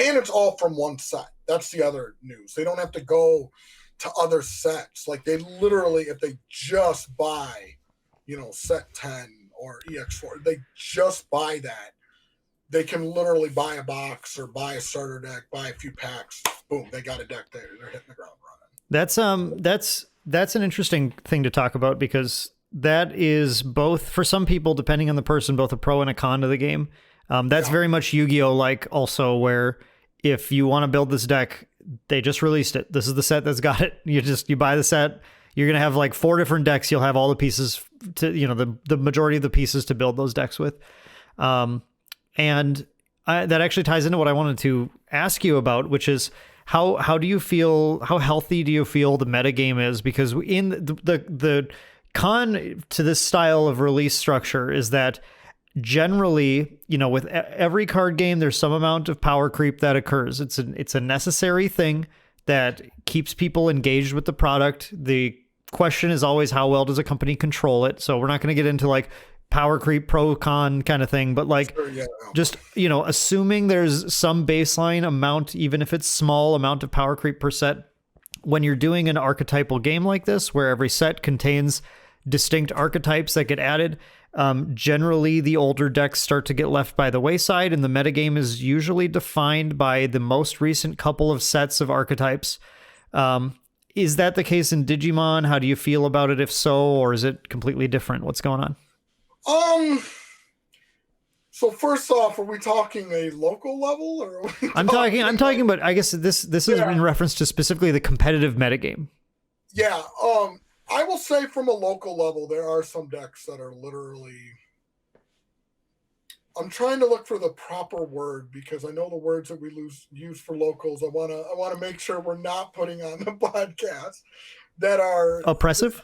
And it's all from one set. That's the other news. They don't have to go to other sets. Like, they literally, if they just buy, set 10 or EX4, they just buy that. They can literally buy a box or buy a starter deck, buy a few packs. Boom, they got a deck there. They're hitting the ground running. That's an interesting thing to talk about, because that is both, for some people, depending on the person, both a pro and a con to the game. That's very much Yu-Gi-Oh! Like also, where if you want to build this deck, they just released it. This is the set that's got it. You buy the set. You're going to have like 4 different decks. You'll have all the pieces to, the majority of the pieces to build those decks with. And that actually ties into what I wanted to ask you about, which is how do you feel, how healthy do you feel the metagame is? Because in the con to this style of release structure is that generally, with every card game, there's some amount of power creep that occurs. It's a necessary thing that keeps people engaged with the product. The question is always, how well does a company control it? So we're not going to get into like power creep, pro con kind of thing, but like just, assuming there's some baseline amount, even if it's small amount of power creep per set, when you're doing an archetypal game like this, where every set contains distinct archetypes that get added, generally the older decks start to get left by the wayside, and the metagame is usually defined by the most recent couple of sets of archetypes. Is that the case in Digimon? How do you feel about it, if so, or is it completely different? What's going on? So first off, are we talking a local level, or are we I'm talking, but I guess this is in reference to specifically the competitive metagame. Yeah. I will say from a local level, there are some decks that are literally, I'm trying to look for the proper word because I know the words that we use for locals. I want to make sure we're not putting on the podcast that are oppressive.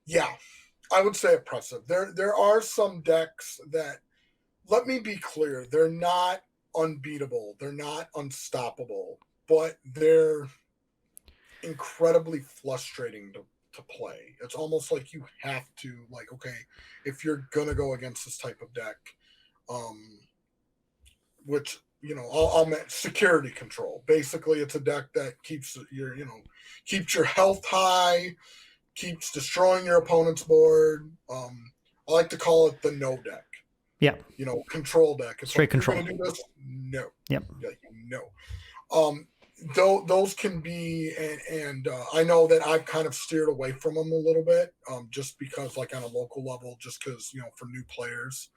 Yeah, I would say oppressive. There are some decks that, let me be clear, they're not unbeatable. They're not unstoppable, but they're incredibly frustrating to play. It's almost like you have to, like, okay, if you're gonna go against this type of deck, which I'll security control. Basically, it's a deck that keeps your health high, keeps destroying your opponent's board. I like to call it the no deck. Yeah. Control deck. It's straight like, control. You're gonna do this? No. Yep. No. Those can be, and I know that I've kind of steered away from them a little bit, just because, like, on a local level, just because, for new players.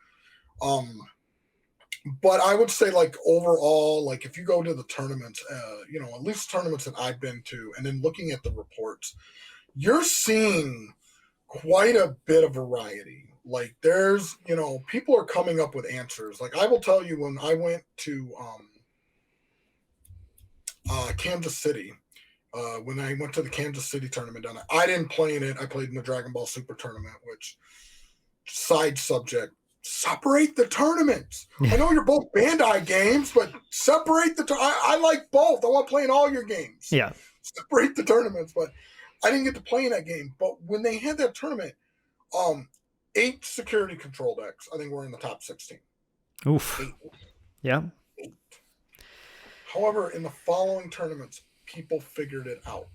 But I would say, like, overall, like, if you go to the tournaments, at least tournaments that I've been to, and then looking at the reports, you're seeing quite a bit of variety. Like, there's, people are coming up with answers. Like, I will tell you, when I went to Kansas City, when I went to the Kansas City tournament down there, I didn't play in it. I played in the Dragon Ball Super tournament, which, side subject, separate the tournaments. I know you're both Bandai games, but separate I like both. I want to play in all your games. Yeah. Separate the tournaments, but I didn't get to play in that game. But when they had that tournament, 8 security control decks, I think, were in the top 16. Oof. 8. Yeah. 8. However, in the following tournaments, people figured it out.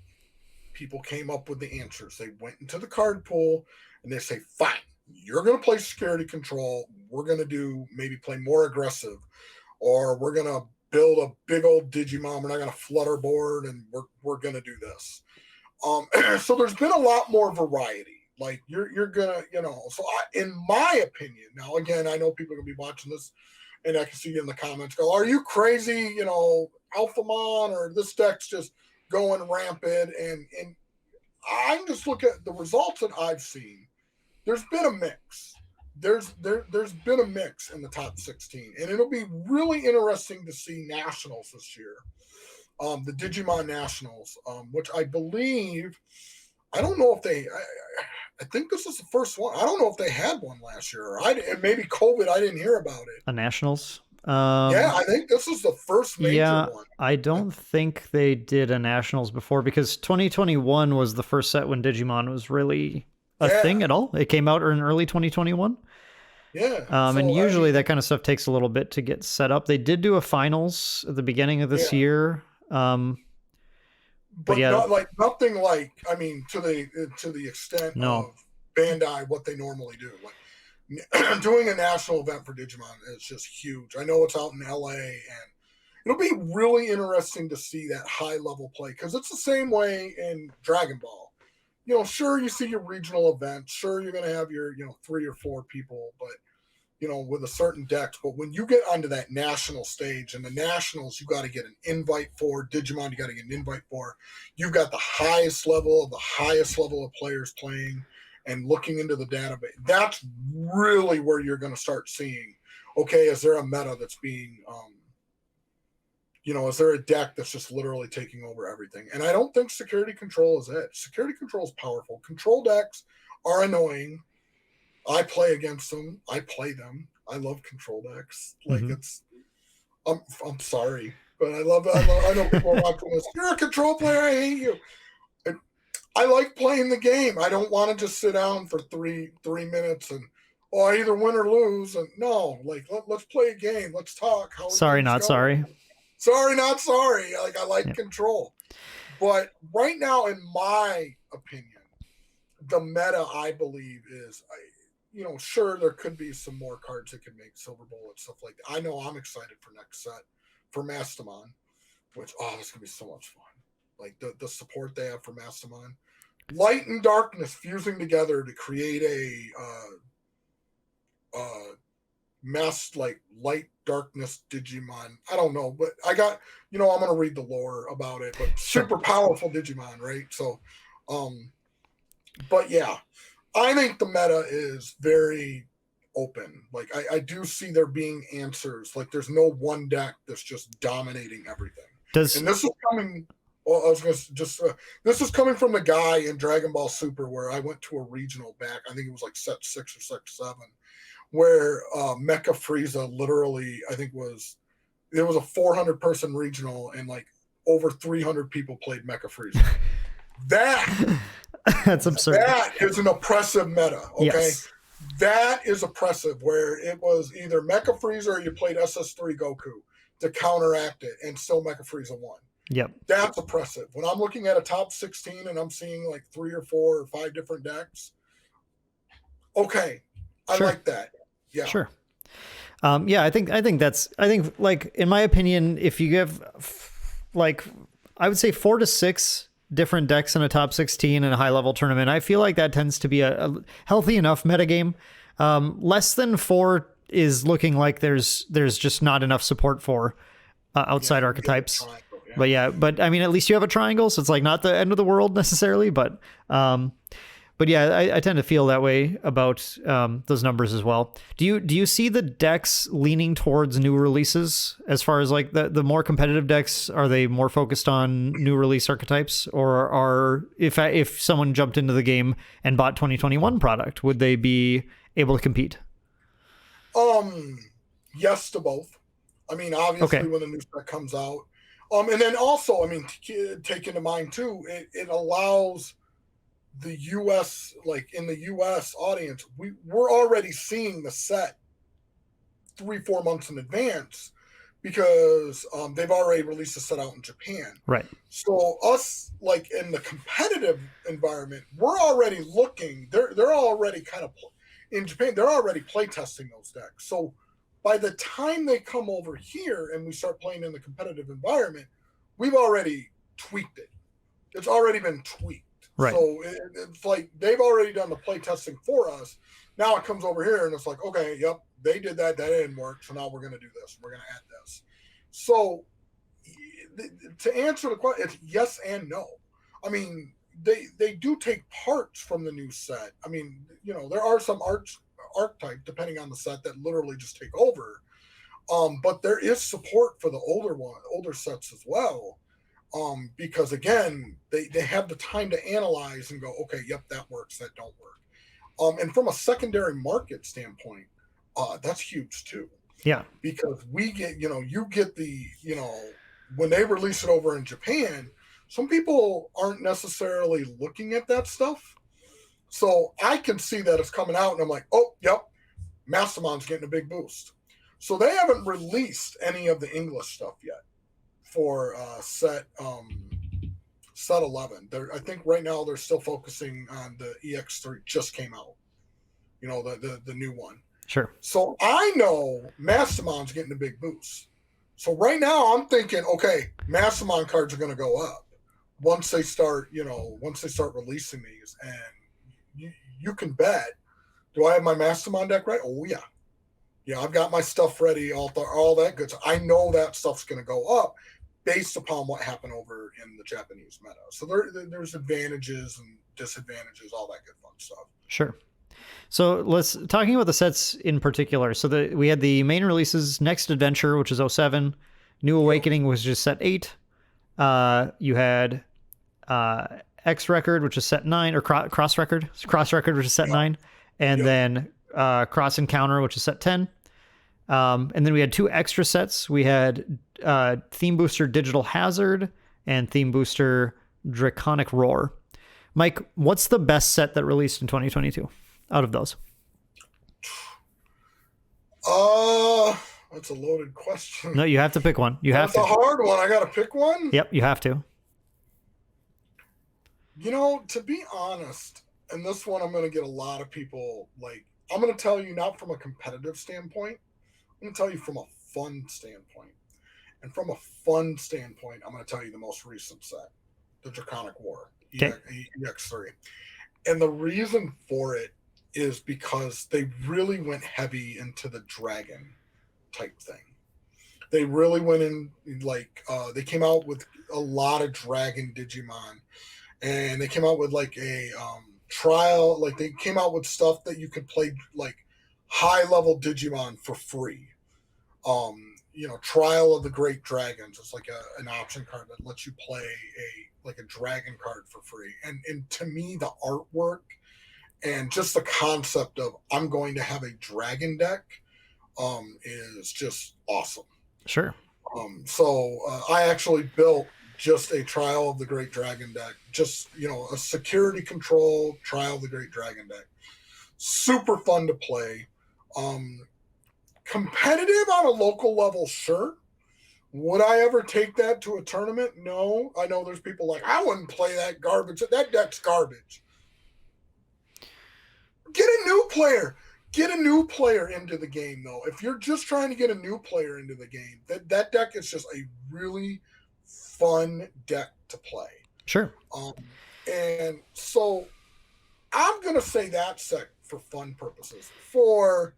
People came up with the answers. They went into the card pool and they say, fine, you're going to play security control. We're going to play more aggressive, or we're going to build a big old Digimon. We're not going to flood our board, and we're going to do this. So there's been a lot more variety. Like, you're going to, so in my opinion, now, again, I know people are going to be watching this, and I can see you in the comments go, are you crazy? Alphamon, or this deck's just going rampant. And I just look at the results that I've seen. There's been a mix. There's been a mix in the top 16, and it'll be really interesting to see nationals this year. The Digimon Nationals, which I believe, I don't know if I think this is the first one. I don't know if they had one last year, or maybe COVID, I didn't hear about it. A nationals? Yeah, I think this is the first major one. I don't think they did a nationals before, because 2021 was the first set when Digimon was really a thing at all. It came out in early 2021. Yeah. And usually that kind of stuff takes a little bit to get set up. They did do a finals at the beginning of this year. But yeah, nothing like, I mean, to the extent of Bandai, what they normally do. Like, doing a national event for Digimon is just huge. I know it's out in LA, and it'll be really interesting to see that high level play, because it's the same way in Dragon Ball. sure, you see your regional events. Sure, you're going to have your, 3 or 4 people, but, with a certain deck. But when you get onto that national stage, and the nationals, you got to get an invite for. Digimon, you got to get an invite for. You've got the highest level of players playing and looking into the database. That's really where you're going to start seeing, okay, is there a meta that's being, is there a deck that's just literally taking over everything? And I don't think Security Control is it. Security Control is powerful. Control decks are annoying. I play against them. I play them. I love control decks. Like I'm sorry, but I know people are watching this. You're a control player. I hate you. I like playing the game. I don't want to just sit down for three minutes and I either win or lose. And no, like let's play a game. Let's talk. Sorry, not sorry. Sorry, not sorry. Like I like control, but right now, in my opinion, the meta I believe is sure, there could be some more cards that could make Silver Bullet, stuff like that. I know I'm excited for next set for Mastamon, which, this is going to be so much fun. Like the support they have for Mastamon. Light and darkness fusing together to create like light darkness Digimon. I don't know, but I got, I'm going to read the lore about it, but super powerful Digimon, right? So, but yeah. I think the meta is very open. Like I do see there being answers. Like there's no one deck that's just dominating everything. And this is coming. Well, I was going to just. This is coming from the guy in Dragon Ball Super where I went to a regional back. I think it was like set 6 or set 7, where Mecha Frieza literally, I think there was a 400 person regional and like over 300 people played Mecha Frieza. That's absurd. That is an oppressive meta, okay? Yes. That is oppressive, where it was either Mecha Frieza or you played SS3 Goku to counteract it, and still Mecha Frieza won. Yep. That's oppressive. When I'm looking at a top 16 and I'm seeing like 3 or 4 or 5 different decks, okay, I like that. Yeah. Sure. I think like, in my opinion, if you give like, I would say 4 to 6 different decks in a top 16 in a high level tournament, I feel like that tends to be a healthy enough metagame. Less than 4 is looking like there's just not enough support for outside archetypes. But I mean, at least you have a triangle, so it's like not the end of the world necessarily, but yeah, I tend to feel that way about those numbers as well. Do you see the decks leaning towards new releases as far as like the more competitive decks? Are they more focused on new release archetypes, or if someone jumped into the game and bought 2021 product, would they be able to compete? Yes to both. I mean, obviously when the new set comes out, and then also, I mean, take into mind too, it allows the U.S., like in the U.S. audience, we're already seeing the set 3-4 months in advance because they've already released the set out in Japan. Right. So us, like in the competitive environment, we're already looking. They're already kind of in Japan. They're already play testing those decks. So by the time they come over here and we start playing in the competitive environment, we've already tweaked it. It's already been tweaked. Right. So it's like they've already done the play testing for us. Now it comes over here and it's like, okay, yep, they did that. That didn't work. So now we're going to do this. We're going to add this. So to answer the question, it's yes and no. I mean, they do take parts from the new set. I mean, there are some archetype, depending on the set, that literally just take over. But there is support for the older sets as well. Because again, they have the time to analyze and go, okay, yep, that works, that don't work. And from a secondary market standpoint, that's huge too. Yeah. Because we get, you get the, when they release it over in Japan, some people aren't necessarily looking at that stuff. So I can see that it's coming out and I'm like, oh, yep, Mastermon's getting a big boost. So they haven't released any of the English stuff yet for set 11. I think right now they're still focusing on the EX3 just came out. The new one. Sure. So I know Mastermon's getting a big boost. So right now I'm thinking, okay, Mastermon cards are going to go up. once they start releasing these, and you can bet, do I have my Mastermind deck right? Oh yeah. Yeah, I've got my stuff ready, all that good stuff. I know that stuff's going to go up based upon what happened over in the Japanese meta. So there's advantages and disadvantages, all that good fun stuff. Sure. So let's talking about the sets in particular. So we had the main releases, Next Adventure, which is 07. New Awakening was just set 8. You had X Record, which is set 9, or Cross Record, which is set 9, and then Cross Encounter, which is set 10. And then we had 2 extra sets. We had Theme Booster Digital Hazard and Theme Booster Draconic Roar. Mike, what's the best set that released in 2022 out of those? That's a loaded question. No, you have to pick one. That's a hard one. I got to pick one? Yep, you have to. To be honest, and this one I'm going to get a lot of people, I'm going to tell you not from a competitive standpoint. I'm going to tell you from a fun standpoint. And from a fun standpoint, I'm going to tell you the most recent set, the Draconic War, EX3. And the reason for it is because they really went heavy into the dragon type thing. They really went in, they came out with a lot of dragon Digimon. And they came out with a trial, they came out with stuff that you could play high level Digimon for free. Trial of the Great Dragons. It's an option card that lets you play a dragon card for free. And to me, the artwork and just the concept of I'm going to have a dragon deck is just awesome. Sure. So I actually built just a Trial of the Great Dragon deck, just, a security control Trial of the Great Dragon deck. Super fun to play. Competitive on a local level, sure. Would I ever take that to a tournament? No. I know there's people I wouldn't play that garbage. That deck's garbage. Get a new player. Get a new player into the game, though. If you're just trying to get a new player into the game, that deck is just a really fun deck to play. Sure. And so I'm going to say that set for fun purposes. For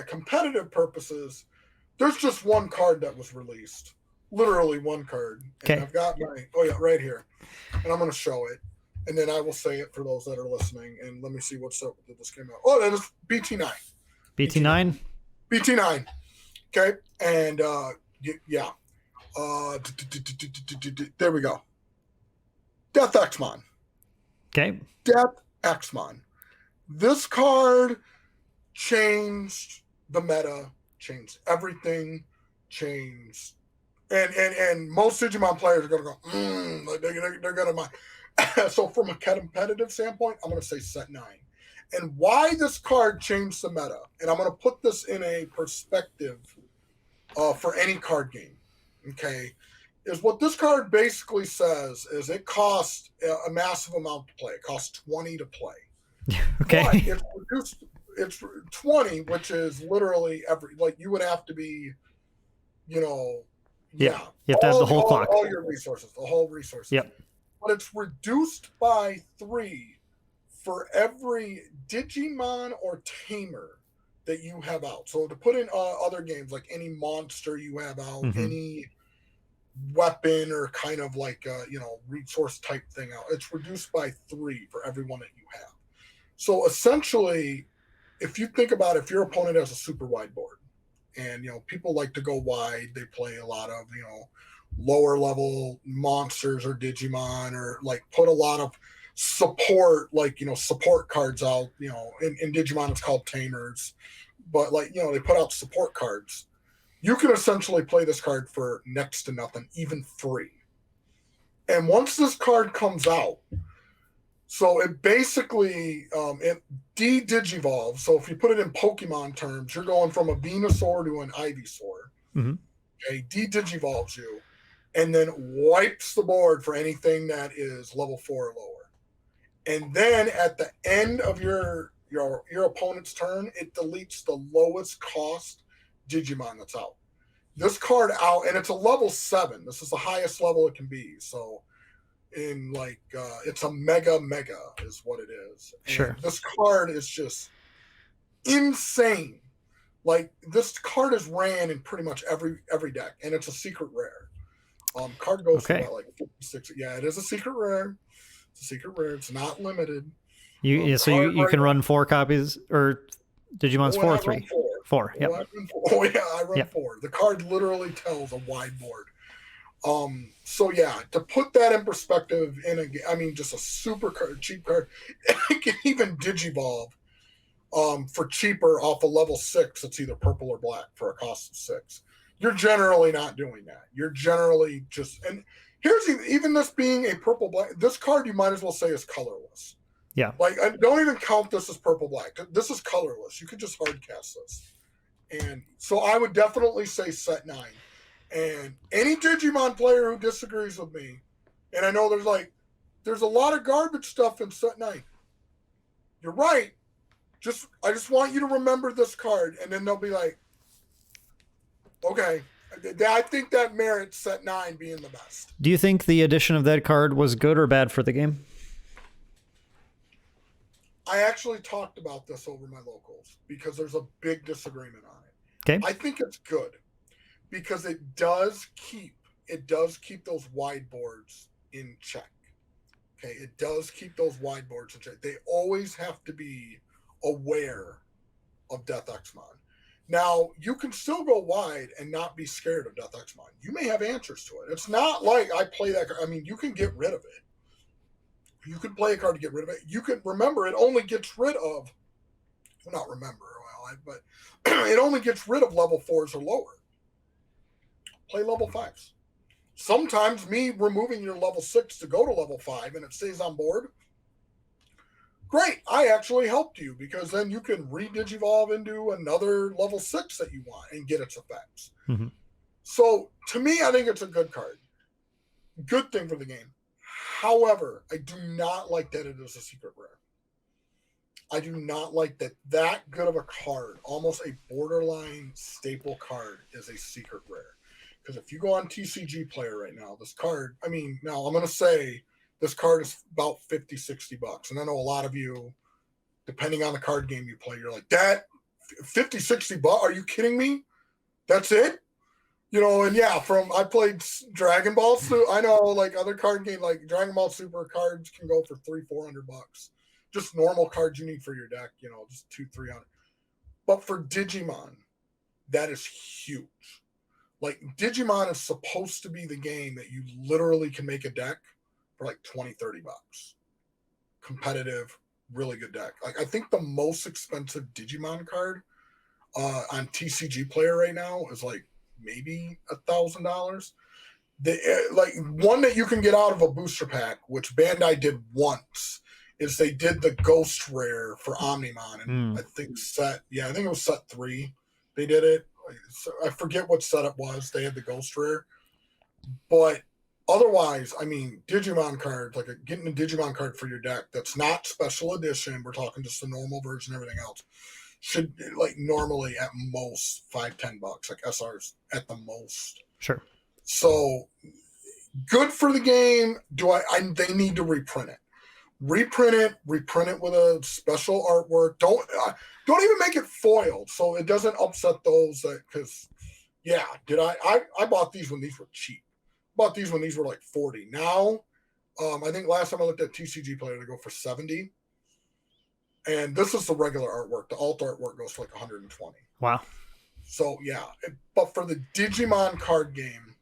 competitive purposes, there's just one card that was released. Literally one card. And I've got right here. And I'm going to show it. And then I will say it for those that are listening. And let me see what's up with this came out. Oh, that is BT9. BT9? BT9. Okay. And yeah. There we go. Death Xmon. Okay. Death Xmon. This card changed the meta, changed everything, changed. And most Digimon players are going to go, they're going to mind. So from a competitive standpoint, I'm going to say set 9. And why this card changed the meta, and I'm going to put this in a perspective for any card game, okay, is what this card basically says is it costs a massive amount to play. It costs 20 to play. Okay. But it's 20, which is literally you would have to be, You have to have the whole clock. All your resources, the whole resources. Yep. But it's reduced by 3 for every Digimon or Tamer that you have out. So to put in other games, like any monster you have out, any weapon or kind of resource type thing out, it's reduced by 3 for every one that you have. So essentially, if you think about if your opponent has a super wide board, and people like to go wide, they play a lot of lower level monsters or Digimon, or put a lot of support, support cards out. In Digimon it's called Tamers, but they put out support cards. You can essentially play this card for next to nothing, even free. And once this card comes out, so it basically it de-digivolves. So if you put it in Pokemon terms, you're going from a Venusaur to an Ivysaur. Okay, de-digivolves you, and then wipes the board for anything that is level 4 or lower. And then at the end of your opponent's turn, it deletes the lowest cost Digimon that's out. This card out, and it's a level 7. This is the highest level it can be. So in like it's a mega is what it is. And sure. This card is just insane. Like this card is ran in pretty much every deck, and it's a secret rare. Card goes for about like 56. Yeah, it is a secret rare. It's a secret rare. It's not limited. You can run 4 copies, or Digimon's 4 or 3? 4. Yep. I run 4. The card literally tells a wide board. So yeah, to put that in perspective, just a super cheap card. It can even digivolve for cheaper off a level 6. It's either purple or black for a cost of 6. You're generally not doing that. You're generally just, and here's even this being a purple black. This card you might as well say is colorless. Yeah. Like I don't even count this as purple black. This is colorless. You could just hard cast this. And so I would definitely say set 9. And any Digimon player who disagrees with me, and I know there's a lot of garbage stuff in set 9. You're right. I just want you to remember this card, and then they'll be like, okay, I think that merits set 9 being the best. Do you think the addition of that card was good or bad for the game? I actually talked about this over my locals because there's a big disagreement on it. Okay. I think it's good because it does keep those wide boards in check. Okay, it does keep those wide boards in check. They always have to be aware of Death Exmon. Now, you can still go wide and not be scared of Death Exmon. You may have answers to it. It's not like I play that card. I mean, you can get rid of it. You can play a card to get rid of it. You can remember it only gets rid of, but it only gets rid of level 4s or lower. Play level 5s. Sometimes me removing your level 6 to go to level 5 and it stays on board, great, I actually helped you because then you can re-digivolve into another level 6 that you want and get its effects. Mm-hmm. So to me, I think it's a good card. Good thing for the game. However, I do not like that it is a secret rare. I do not like that good of a card, almost a borderline staple card, is a secret rare. Because if you go on TCG Player right now, this card, now I'm going to say this card is about $50-$60. And I know a lot of you, depending on the card game you play, you're like, that $50-$60? Are you kidding me? That's it? And yeah, I played Dragon Ball, so I know like other card games, like Dragon Ball Super cards can go for $300-$400. Just normal cards you need for your deck, just $200-$300. But for Digimon, that is huge. Like Digimon is supposed to be the game that you literally can make a deck for like $20-$30. Competitive, really good deck. Like I think the most expensive Digimon card on TCG Player right now is like maybe $1,000. Like one that you can get out of a booster pack, which Bandai did once, is they did the Ghost Rare for Omnimon, and I think it was set 3. They did it. I forget what set it was. They had the Ghost Rare, but otherwise, Digimon cards, like getting a Digimon card for your deck that's not special edition. We're talking just the normal version, everything else. Should like normally at most $5-$10, like SRs at the most. Sure. So good for the game. They need to reprint it. Reprint it with a special artwork. Don't even make it foiled so it doesn't upset those because I bought these when these were cheap. Bought these when these were like $40. Now, I think last time I looked at TCG Player, they go for $70. And this is the regular artwork. The alt artwork goes for like $120. Wow. So yeah, but for the Digimon card game,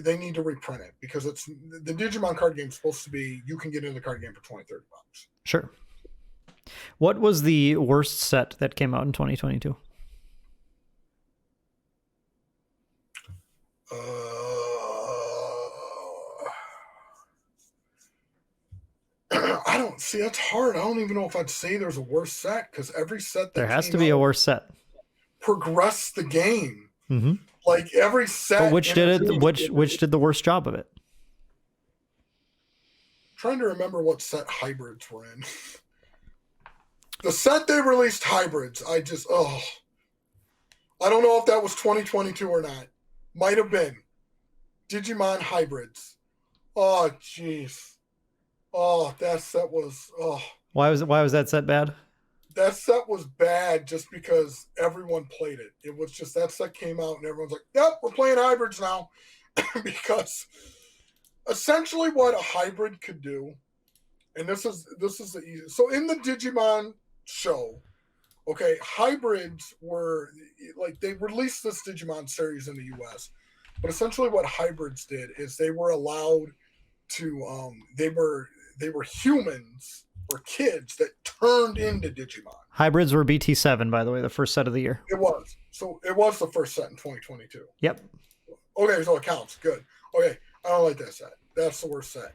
they need to reprint it because it's the Digimon card game is supposed to be, you can get into the card game for $20-$30. Sure. What was the worst set that came out in 2022? I don't see. That's hard. I don't even know if I'd say there's a worse set because every set there has to be a worse set. Progress the game. Mm-hmm. Like every set. But which did the worst job of it? Trying to remember what set hybrids were in. The set they released hybrids, I don't know if that was 2022 or not. Might have been. Digimon hybrids. Oh, jeez. Oh, that set was, Why was that set bad? That set was bad just because everyone played it. It was just that set came out and everyone's like, yep, we're playing hybrids now. Because essentially what a hybrid could do, and this is the easy. So in the Digimon show, okay, hybrids were like, they released this Digimon series in the US, but essentially what hybrids did is they were allowed to they were humans or kids that turned into Digimon. Hybrids were BT7, by the way, the first set of the year. It was. So it was the first set in 2022. Yep. Okay, so it counts. Good. Okay, I don't like that set. That's the worst set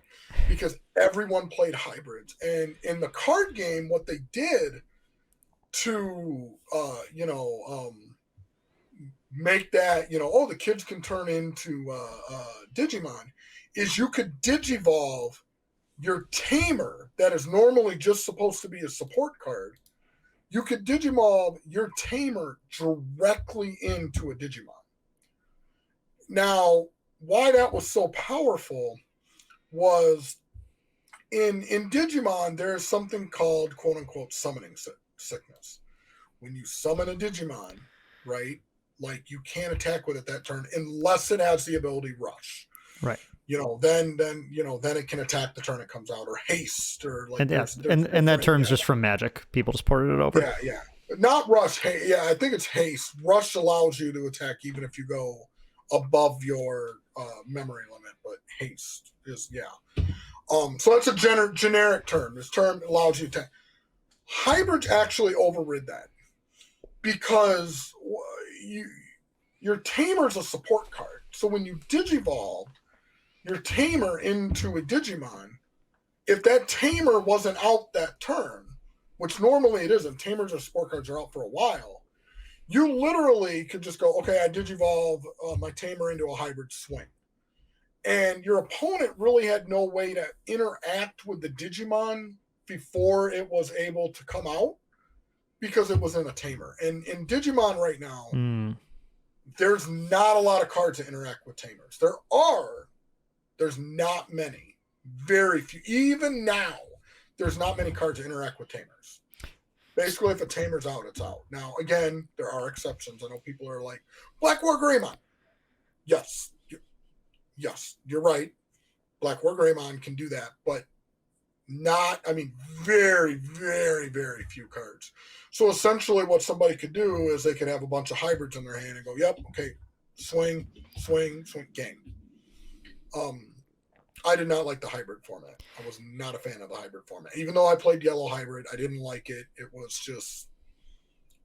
because everyone played hybrids. And in the card game, what they did to, make that, the kids can turn into Digimon is you could digivolve your tamer that is normally just supposed to be a support card. You could digivolve your tamer directly into a Digimon. Now, why that was so powerful was in Digimon, there is something called quote unquote summoning sickness. When you summon a Digimon, right, like you can't attack with it that turn unless it has the ability rush. Right. Then it can attack the turn it comes out, or haste, or like. And that term's just from Magic. People just ported it over. Yeah. Not rush. I think it's haste. Rush allows you to attack even if you go above your memory limit, but haste is so that's a generic term. This term allows you to. Hybrids actually overrid that because your tamer's a support card. So when you digivolve your tamer into a Digimon, if that tamer wasn't out that turn, which normally it isn't, tamers or support cards are out for a while, you literally could just go, okay, I digivolve my tamer into a hybrid swing. And your opponent really had no way to interact with the Digimon before it was able to come out because it was in a tamer. And in Digimon right now, there's not a lot of cards that interact with tamers. There's not many. Very few. Even now, there's not many cards that interact with tamers. Basically, if a tamer's out, it's out. Now, again, there are exceptions. I know people are like, Black War Greymon. Yes, you're right. Black War Greymon can do that, but very, very, very few cards. So essentially what somebody could do is they could have a bunch of hybrids in their hand and go, yep, okay, swing, game. I did not like the hybrid format. I was not a fan of the hybrid format. Even though I played yellow hybrid, I didn't like it. It was just,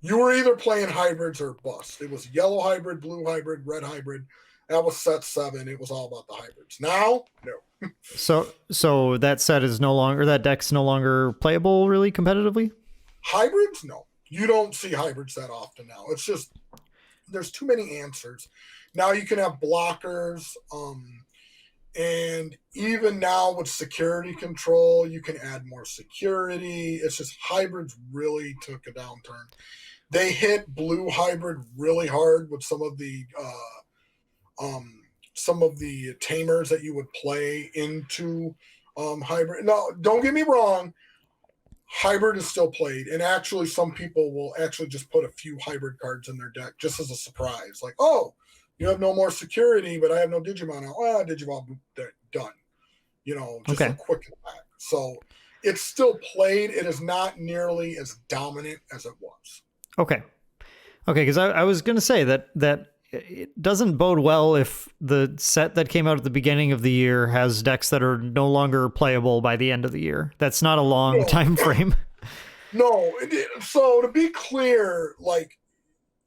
you were either playing hybrids or bust. It was yellow hybrid, blue hybrid, red hybrid. That was set 7. It was all about the hybrids. Now, no. So that set is no longer, that deck's no longer playable really competitively? Hybrids? No. You don't see hybrids that often now. It's just, there's too many answers. Now you can have blockers, and even now with security control, you can add more security. It's just hybrids really took a downturn. They hit blue hybrid really hard with some of the tamers that you would play into hybrid. Now, don't get me wrong. Hybrid is still played, and actually some people will actually just put a few hybrid cards in their deck just as a surprise. Like, oh, you have no more security, but I have no Digimon now. Oh, Digimon done. Just a quick attack. So it's still played. It is not nearly as dominant as it was. Okay, because I was going to say that it doesn't bode well if the set that came out at the beginning of the year has decks that are no longer playable by the end of the year. That's not a long time frame. No. So to be clear, like,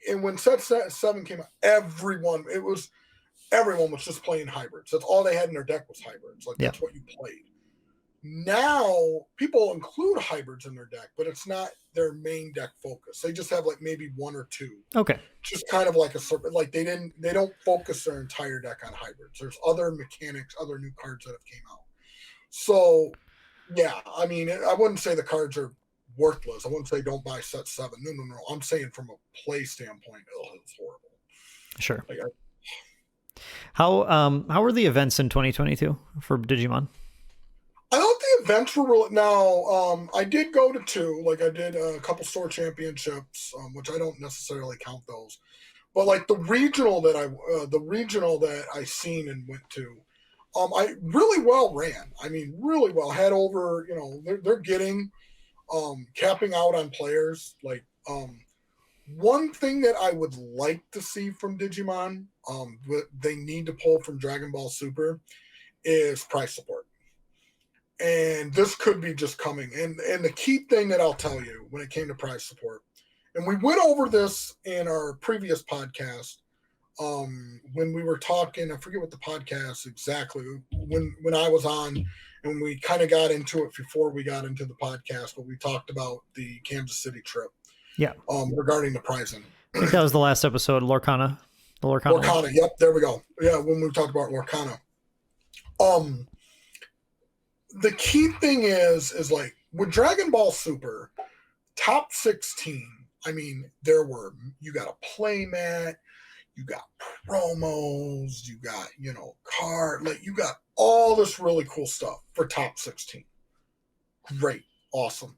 and when set 7 came out, everyone was just playing hybrids. That's all they had in their deck was hybrids. Like, that's what you played. Now people include hybrids in their deck, but it's not their main deck focus. They just have like maybe 1 or 2. Okay. Just kind of like like they don't focus their entire deck on hybrids. There's other mechanics, other new cards that have came out. So yeah, I wouldn't say the cards are worthless. I wouldn't say don't buy set 7. No. I'm saying from a play standpoint, it was horrible. Sure. How were the events in 2022 for Digimon? I thought the events were really, now, I did go to 2, like I did a couple store championships, which I don't necessarily count those, but like the regional that I seen and went to, I really well ran. I mean, really well. Had over, they're getting, capping out on players. Like, one thing that I would like to see from Digimon, what they need to pull from Dragon Ball Super, is price support. And this could be just coming. And the key thing that I'll tell you when it came to price support, and we went over this in our previous podcast, when we were talking, I forget what the podcast exactly, when I was on, and we kind of got into it before we got into the podcast, but we talked about the Kansas City trip. Yeah. Regarding the pricing. I think that was the last episode, Lorcana. The Lorcana, yep, there we go. Yeah, when we talked about Lorcana. The key thing is like with Dragon Ball Super, top 16, I mean, you got a play mat, you got promos, you got, card, like you got all this really cool stuff for top 16. Great. Awesome.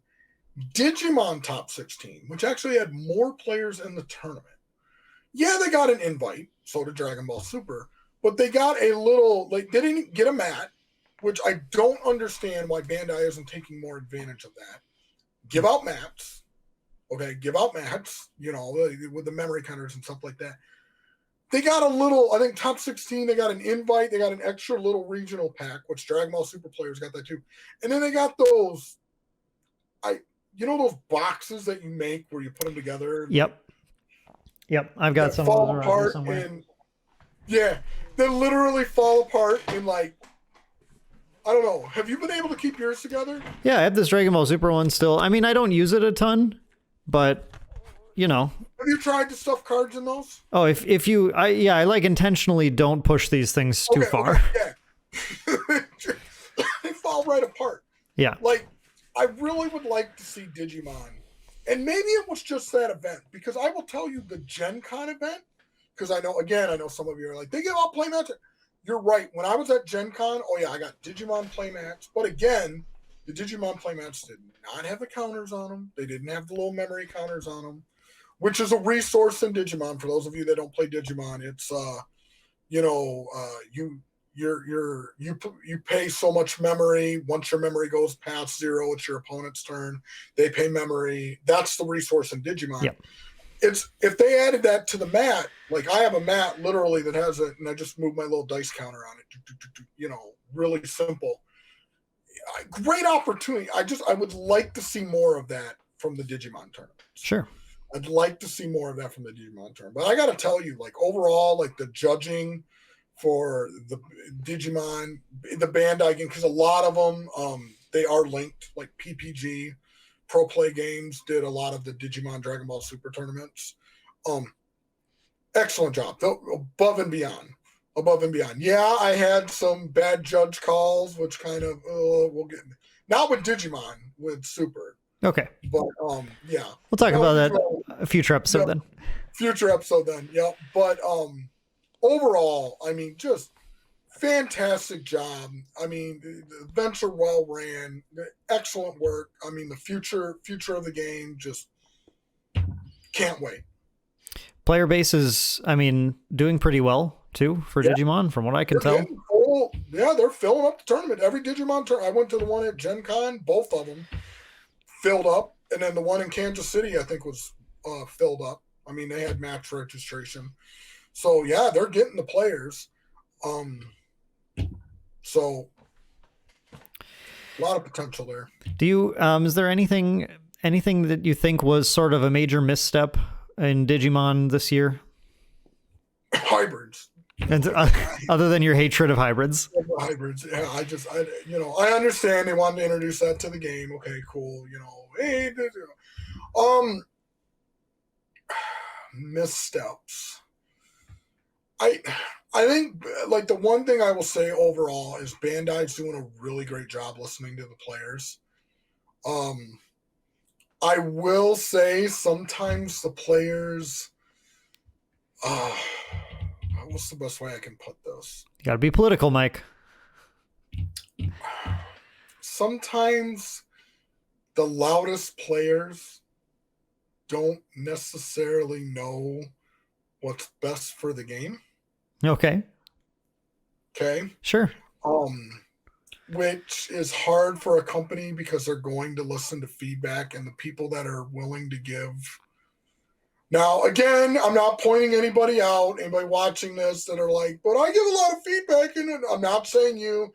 Digimon top 16, which actually had more players in the tournament. Yeah, they got an invite, so did Dragon Ball Super, but they got a little, like, they didn't get a mat, which I don't understand why Bandai isn't taking more advantage of that. Give out mats, okay, with the memory counters and stuff like that. They got a little, I think top 16, they got an invite, they got an extra little regional pack, which Dragon Ball Super players got that too. And then they got those, those boxes that you make where you put them together? Yep. I've got some fall of those apart somewhere. They literally fall apart in like, I don't know. Have you been able to keep yours together? Yeah, I have this Dragon Ball Super one still. I mean, I don't use it a ton, but Have you tried to stuff cards in those? Oh, I like intentionally don't push these things too far. Okay, yeah. They fall right apart. Yeah. Like, I really would like to see Digimon, and maybe it was just that event, because I will tell you the Gen Con event, because I know some of you are like, they give out playmats. You're right. When I was at Gen Con, I got Digimon playmats, but again, the Digimon playmats did not have the counters on them. They didn't have the little memory counters on them, which is a resource in Digimon. For those of you that don't play Digimon, it's you pay so much memory. Once your memory goes past 0, it's your opponent's turn. They pay memory. That's the resource in Digimon. Yep. It's if they added that to the mat, like I have a mat literally that has it, and I just move my little dice counter on it. Really simple. Great opportunity. I would like to see more of that from the Digimon tournament. Sure. I'd like to see more of that from the Digimon tournament. But I got to tell you, like overall, like the judging for the Digimon, the Bandai game, because a lot of them, they are linked, like PPG, Pro Play Games did a lot of the Digimon Dragon Ball Super tournaments. Excellent job. Above and beyond. Yeah, I had some bad judge calls, which kind of, we'll get, not with Digimon, with Super. Okay. But, yeah. We'll talk about that a future episode then. Yeah. But, overall, I mean, just fantastic job. I mean, the events are well ran, excellent work. I mean, the future of the game, just can't wait. Player base is, I mean, doing pretty well too for Digimon, from what I can tell. They're filling up the tournament. Every Digimon tournament. I went to the one at Gen Con, both of them filled up, and then the one in Kansas City, I think, was filled up. I mean, they had match registration. So yeah, they're getting the players. So a lot of potential there. Do you is there anything that you think was sort of a major misstep in Digimon this year? Hybrids. And other than your hatred of hybrids? Hybrids, yeah. I understand they wanted to introduce that to the game. Okay, cool. Missteps. I think, like, the one thing I will say overall is Bandai's doing a really great job listening to the players. I will say sometimes the players. What's the best way I can put this? You got to be political, Mike. Sometimes the loudest players don't necessarily know what's best for the game. Okay. Okay. Sure. Which is hard for a company because they're going to listen to feedback and the people that are willing to give. Now, again, I'm not pointing anybody out, anybody watching this that are like, but I give a lot of feedback in it. I'm not saying you.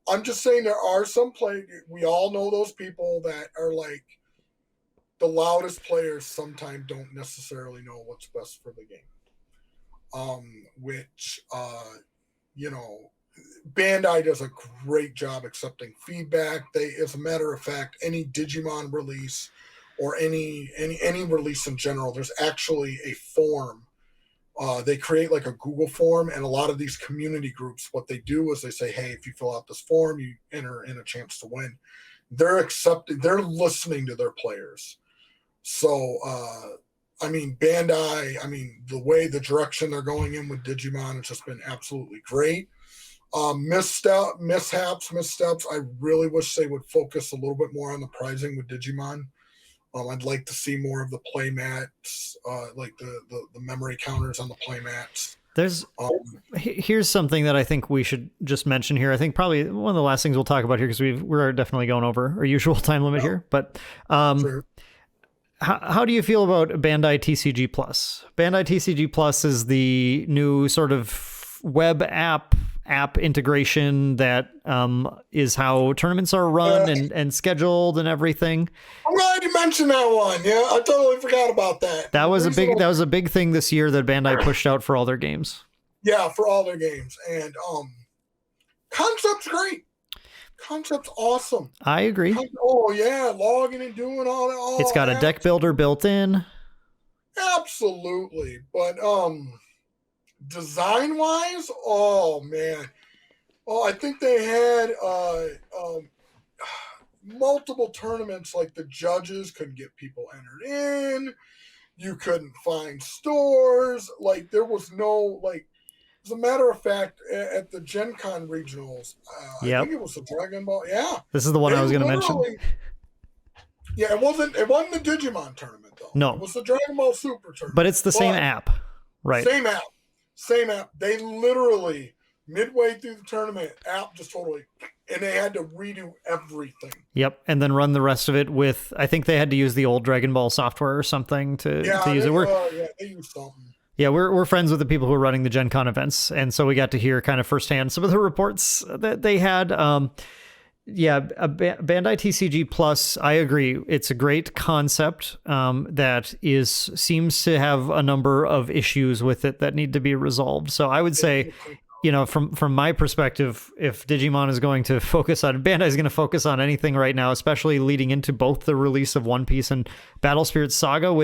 I'm just saying there are some players. We all know those people that are like the loudest players sometimes don't necessarily know what's best for the game. Bandai does a great job accepting feedback. As a matter of fact, any Digimon release or any release in general, there's actually a form. They create like a Google form, and a lot of these community groups, what they do is they say, hey, if you fill out this form, you enter in a chance to win. They're listening to their players. So, Bandai, the direction they're going in with Digimon has just been absolutely great. Missteps. I really wish they would focus a little bit more on the prizing with Digimon. I'd like to see more of the play mats, like the memory counters on the play mats. Here's something that I think we should just mention here. I think probably one of the last things we'll talk about here, because we're definitely going over our usual time limit here. But Sure. How do you feel about Bandai TCG Plus? Bandai TCG Plus is the new sort of web app integration that is how tournaments are run and scheduled and everything. I'm glad you mentioned that one. Yeah, I totally forgot about that. That was a big thing this year that Bandai pushed out for all their games. Yeah, for all their games. And concept's great. Concept's awesome. I agree. Oh yeah, logging and doing all that. It's got a deck builder built in. Absolutely. But design wise, oh man. Oh, I think they had multiple tournaments, like the judges couldn't get people entered in. You couldn't find stores. Like there was no, like, as a matter of fact, at the Gen Con regionals, I think it was the Dragon Ball. Yeah. This is the one I was going to mention. Yeah, it wasn't the Digimon tournament though. No. It was the Dragon Ball Super tournament. But it's the same app. Right. Same app. They literally, midway through the tournament, app just totally, and they had to redo everything. Yep, and then run the rest of it with, I think they had to use the old Dragon Ball software or something to use it. They used something. Yeah, we're friends with the people who are running the Gen Con events, and so we got to hear kind of firsthand some of the reports that they had. Bandai TCG Plus, I agree. It's a great concept that seems to have a number of issues with it that need to be resolved. So I would say, from my perspective, if Digimon is going to Bandai is going to focus on anything right now, especially leading into both the release of One Piece and Battle Spirit Saga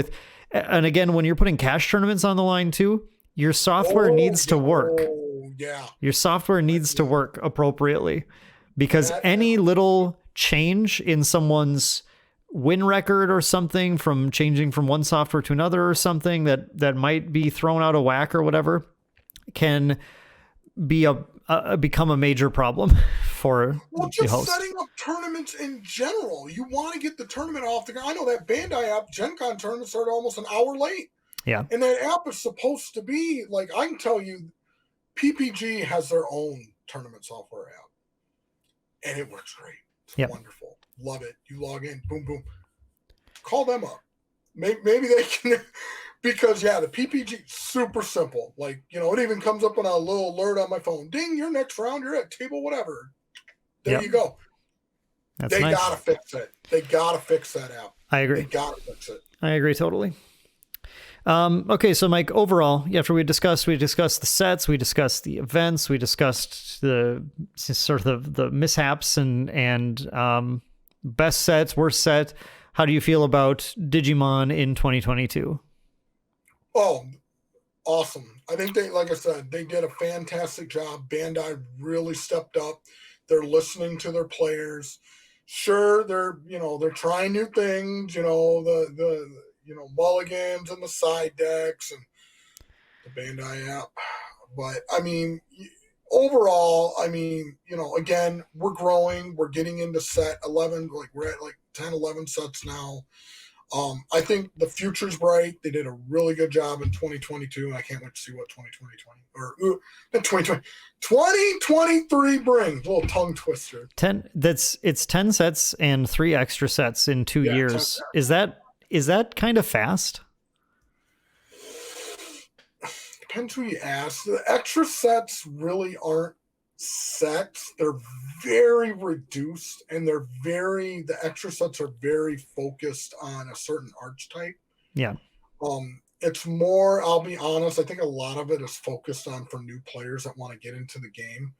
and again, when you're putting cash tournaments on the line too, your software needs to work. Yeah. Your software needs to work appropriately, because any little change in someone's win record or something from changing from one software to another or something that might be thrown out of whack or whatever can be become a major problem for the host. Setting up tournaments in general. You want to get the tournament off the ground. I know that Bandai app, Gen Con tournament, started almost an hour late. Yeah. And that app is supposed to be, like, I can tell you, PPG has their own tournament software app. And it works great. It's wonderful. Love it. You log in, boom, boom. Call them up. Maybe they can... Because, the PPG, super simple. Like, it even comes up on a little alert on my phone. Ding, your next round, you're at table whatever. There you go. They got to fix it. They got to fix that app. I agree. They got to fix it. I agree totally. Okay, so Mike, overall, after we discussed the sets, we discussed the events, we discussed the sort of the mishaps and best sets, worst set. How do you feel about Digimon in 2022? Oh, awesome. I think like I said, they did a fantastic job. Bandai really stepped up. They're listening to their players. Sure, they're trying new things, the mulligans and the side decks and the Bandai app. But I mean, overall, I mean, again, we're growing. We're getting into set 11. Like we're at like 10, 11 sets now. I think the future's bright. They did a really good job in 2022, and I can't wait to see what 2023 brings. A little tongue twister. It's 10 sets and 3 extra sets in 2 years. Is that kind of fast? Depends who you ask. The extra sets really aren't sets. They're very reduced, and the extra sets are very focused on a certain archetype. Yeah. It's more, I'll be honest, I think a lot of it is focused on for new players that want to get into the game.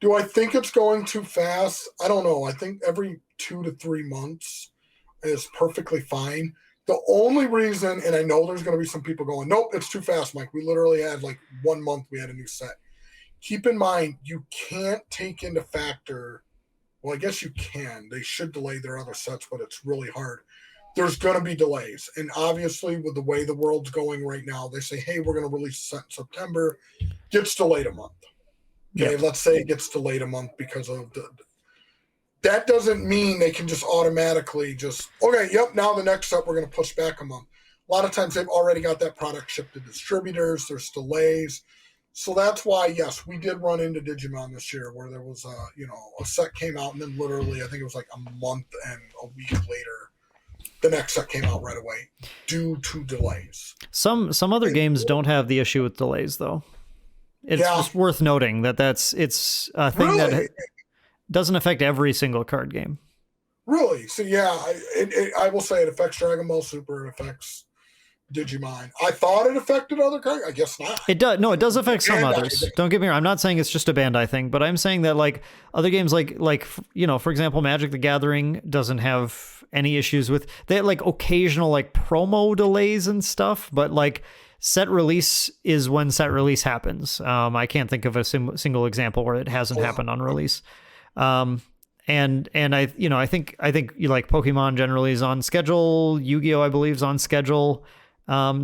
Do I think it's going too fast? I don't know. I think every 2 to 3 months is perfectly fine. The only reason, and I know there's going to be some people going, nope, it's too fast, Mike. We literally had like 1 month we had a new set. Keep in mind, you can't take into factor, well, I guess you can. They should delay their other sets, but it's really hard. There's going to be delays. And obviously, with the way the world's going right now, they say, hey, we're going to release a set in September. Gets delayed a month. Okay, Let's say it gets delayed a month because of that doesn't mean they can just automatically now the next set we're going to push back a month. A lot of times they've already got that product shipped to distributors. There's delays. So that's why, yes, we did run into Digimon this year where there was a set came out and then literally I think it was like a month and a week later, the next set came out right away due to delays. Some other games don't have the issue with delays though. It's just worth noting it's a thing that doesn't affect every single card game. Really? So yeah, I will say it affects Dragon Ball Super. It affects Digimon. I thought it affected other cards. I guess not. It does. No, it does affect some others. Don't get me wrong. I'm not saying it's just a Bandai thing, but I'm saying that like other games, like for example, Magic the Gathering doesn't have any issues with they like occasional like promo delays and stuff, but like set release is when set release happens. I can't think of a single example where it hasn't happened on release. And I think you like Pokemon generally is on schedule. Yu-Gi-Oh, I believe, is on schedule.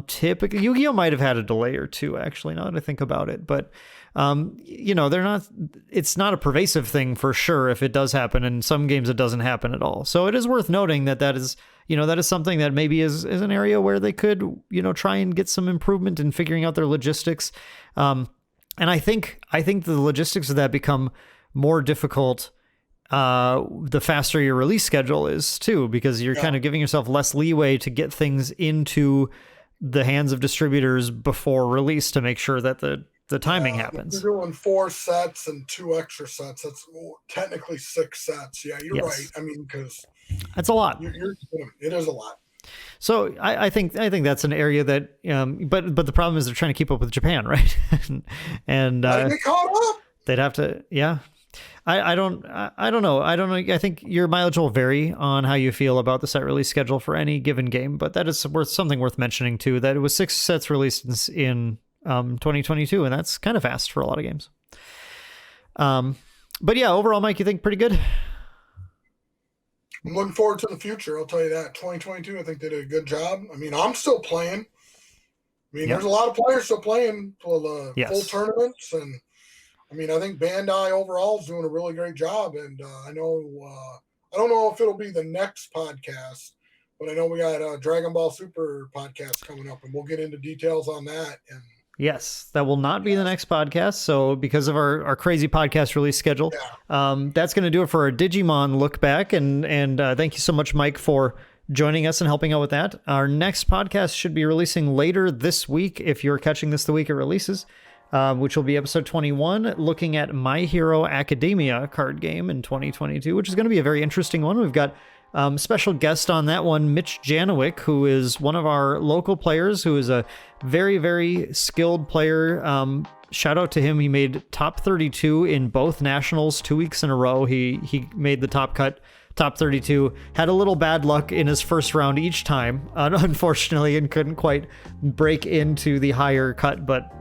Typically Yu-Gi-Oh might have had a delay or two actually, now that I think about it, but it's not a pervasive thing for sure if it does happen, and some games it doesn't happen at all. So it is worth noting that is something that maybe is an area where they could, try and get some improvement in figuring out their logistics. And I think the logistics of that become more difficult the faster your release schedule is too, because you're kind of giving yourself less leeway to get things into the hands of distributors before release to make sure that the timing happens. You're doing 4 sets and 2 extra sets. That's technically 6 sets. Yeah, you're right. I mean, because that's a lot. It is a lot. So I think that's an area that, but the problem is they're trying to keep up with Japan, right? and they caught up. They'd have to, yeah. I don't know. I think your mileage will vary on how you feel about the set release schedule for any given game, but that is something worth mentioning too, that it was 6 sets released in 2022, and that's kind of fast for a lot of games. But yeah, overall, Mike, you think pretty good? I'm looking forward to the future. I'll tell you that. 2022, I think they did a good job. I mean, I'm still playing. I mean, there's a lot of players still playing full tournaments, and I mean, I think Bandai overall is doing a really great job, and I don't know if it'll be the next podcast, but I know we got a Dragon Ball Super podcast coming up, and we'll get into details on that. And yes, that will not be the next podcast. So because of our crazy podcast release schedule, that's going to do it for our Digimon look back. And thank you so much, Mike, for joining us and helping out with that. Our next podcast should be releasing later this week, if you're catching this the week it releases. Which will be episode 21, looking at My Hero Academia card game in 2022, which is going to be a very interesting one. We've got special guest on that one, Mitch Janowick, who is one of our local players, who is a very, very skilled player. Shout out to him. He made top 32 in both nationals 2 weeks in a row. He made the top 32, had a little bad luck in his first round each time, unfortunately, and couldn't quite break into the higher cut, but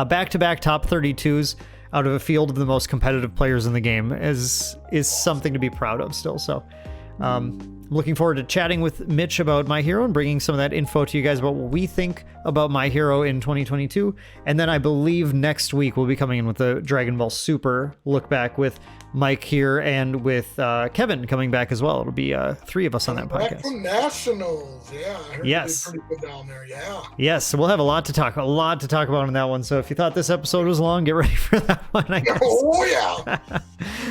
back-to-back top 32s. out of a field of the most competitive players in the game is something to be proud of still. So I'm looking forward to chatting with Mitch about My Hero and bringing some of that info to you guys about what we think about My Hero in 2022. And then I believe next week we'll be coming in with the Dragon Ball Super look back with Mike here and with Kevin coming back as well. It'll be 3 of us on that podcast. Back from Nationals, yeah. I heard yes. they did pretty good down there, yeah. Yes, so we'll have a lot to talk about on that one. So if you thought this episode was long, get ready for that one, I guess. Oh yeah.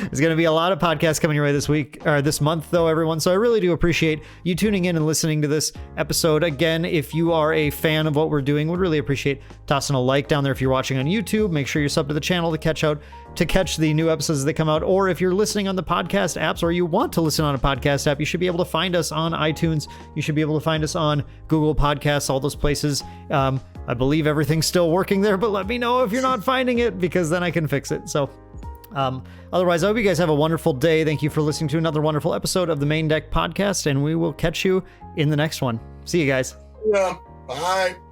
There's going to be a lot of podcasts coming your way this month, though, everyone. So I really do appreciate you tuning in and listening to this episode. Again, if you are a fan of what we're doing, would really appreciate tossing a like down there. If you're watching on YouTube, make sure you're subbed to the channel to catch the new episodes as they come out. Or if you're listening on the podcast apps, or you want to listen on a podcast app, you should be able to find us on iTunes. You should be able to find us on Google Podcasts, all those places. I believe everything's still working there, but let me know if you're not finding it, because then I can fix it. So otherwise, I hope you guys have a wonderful day. Thank you for listening to another wonderful episode of the Maindeck podcast, and we will catch you in the next one. See you guys. Yeah. Bye.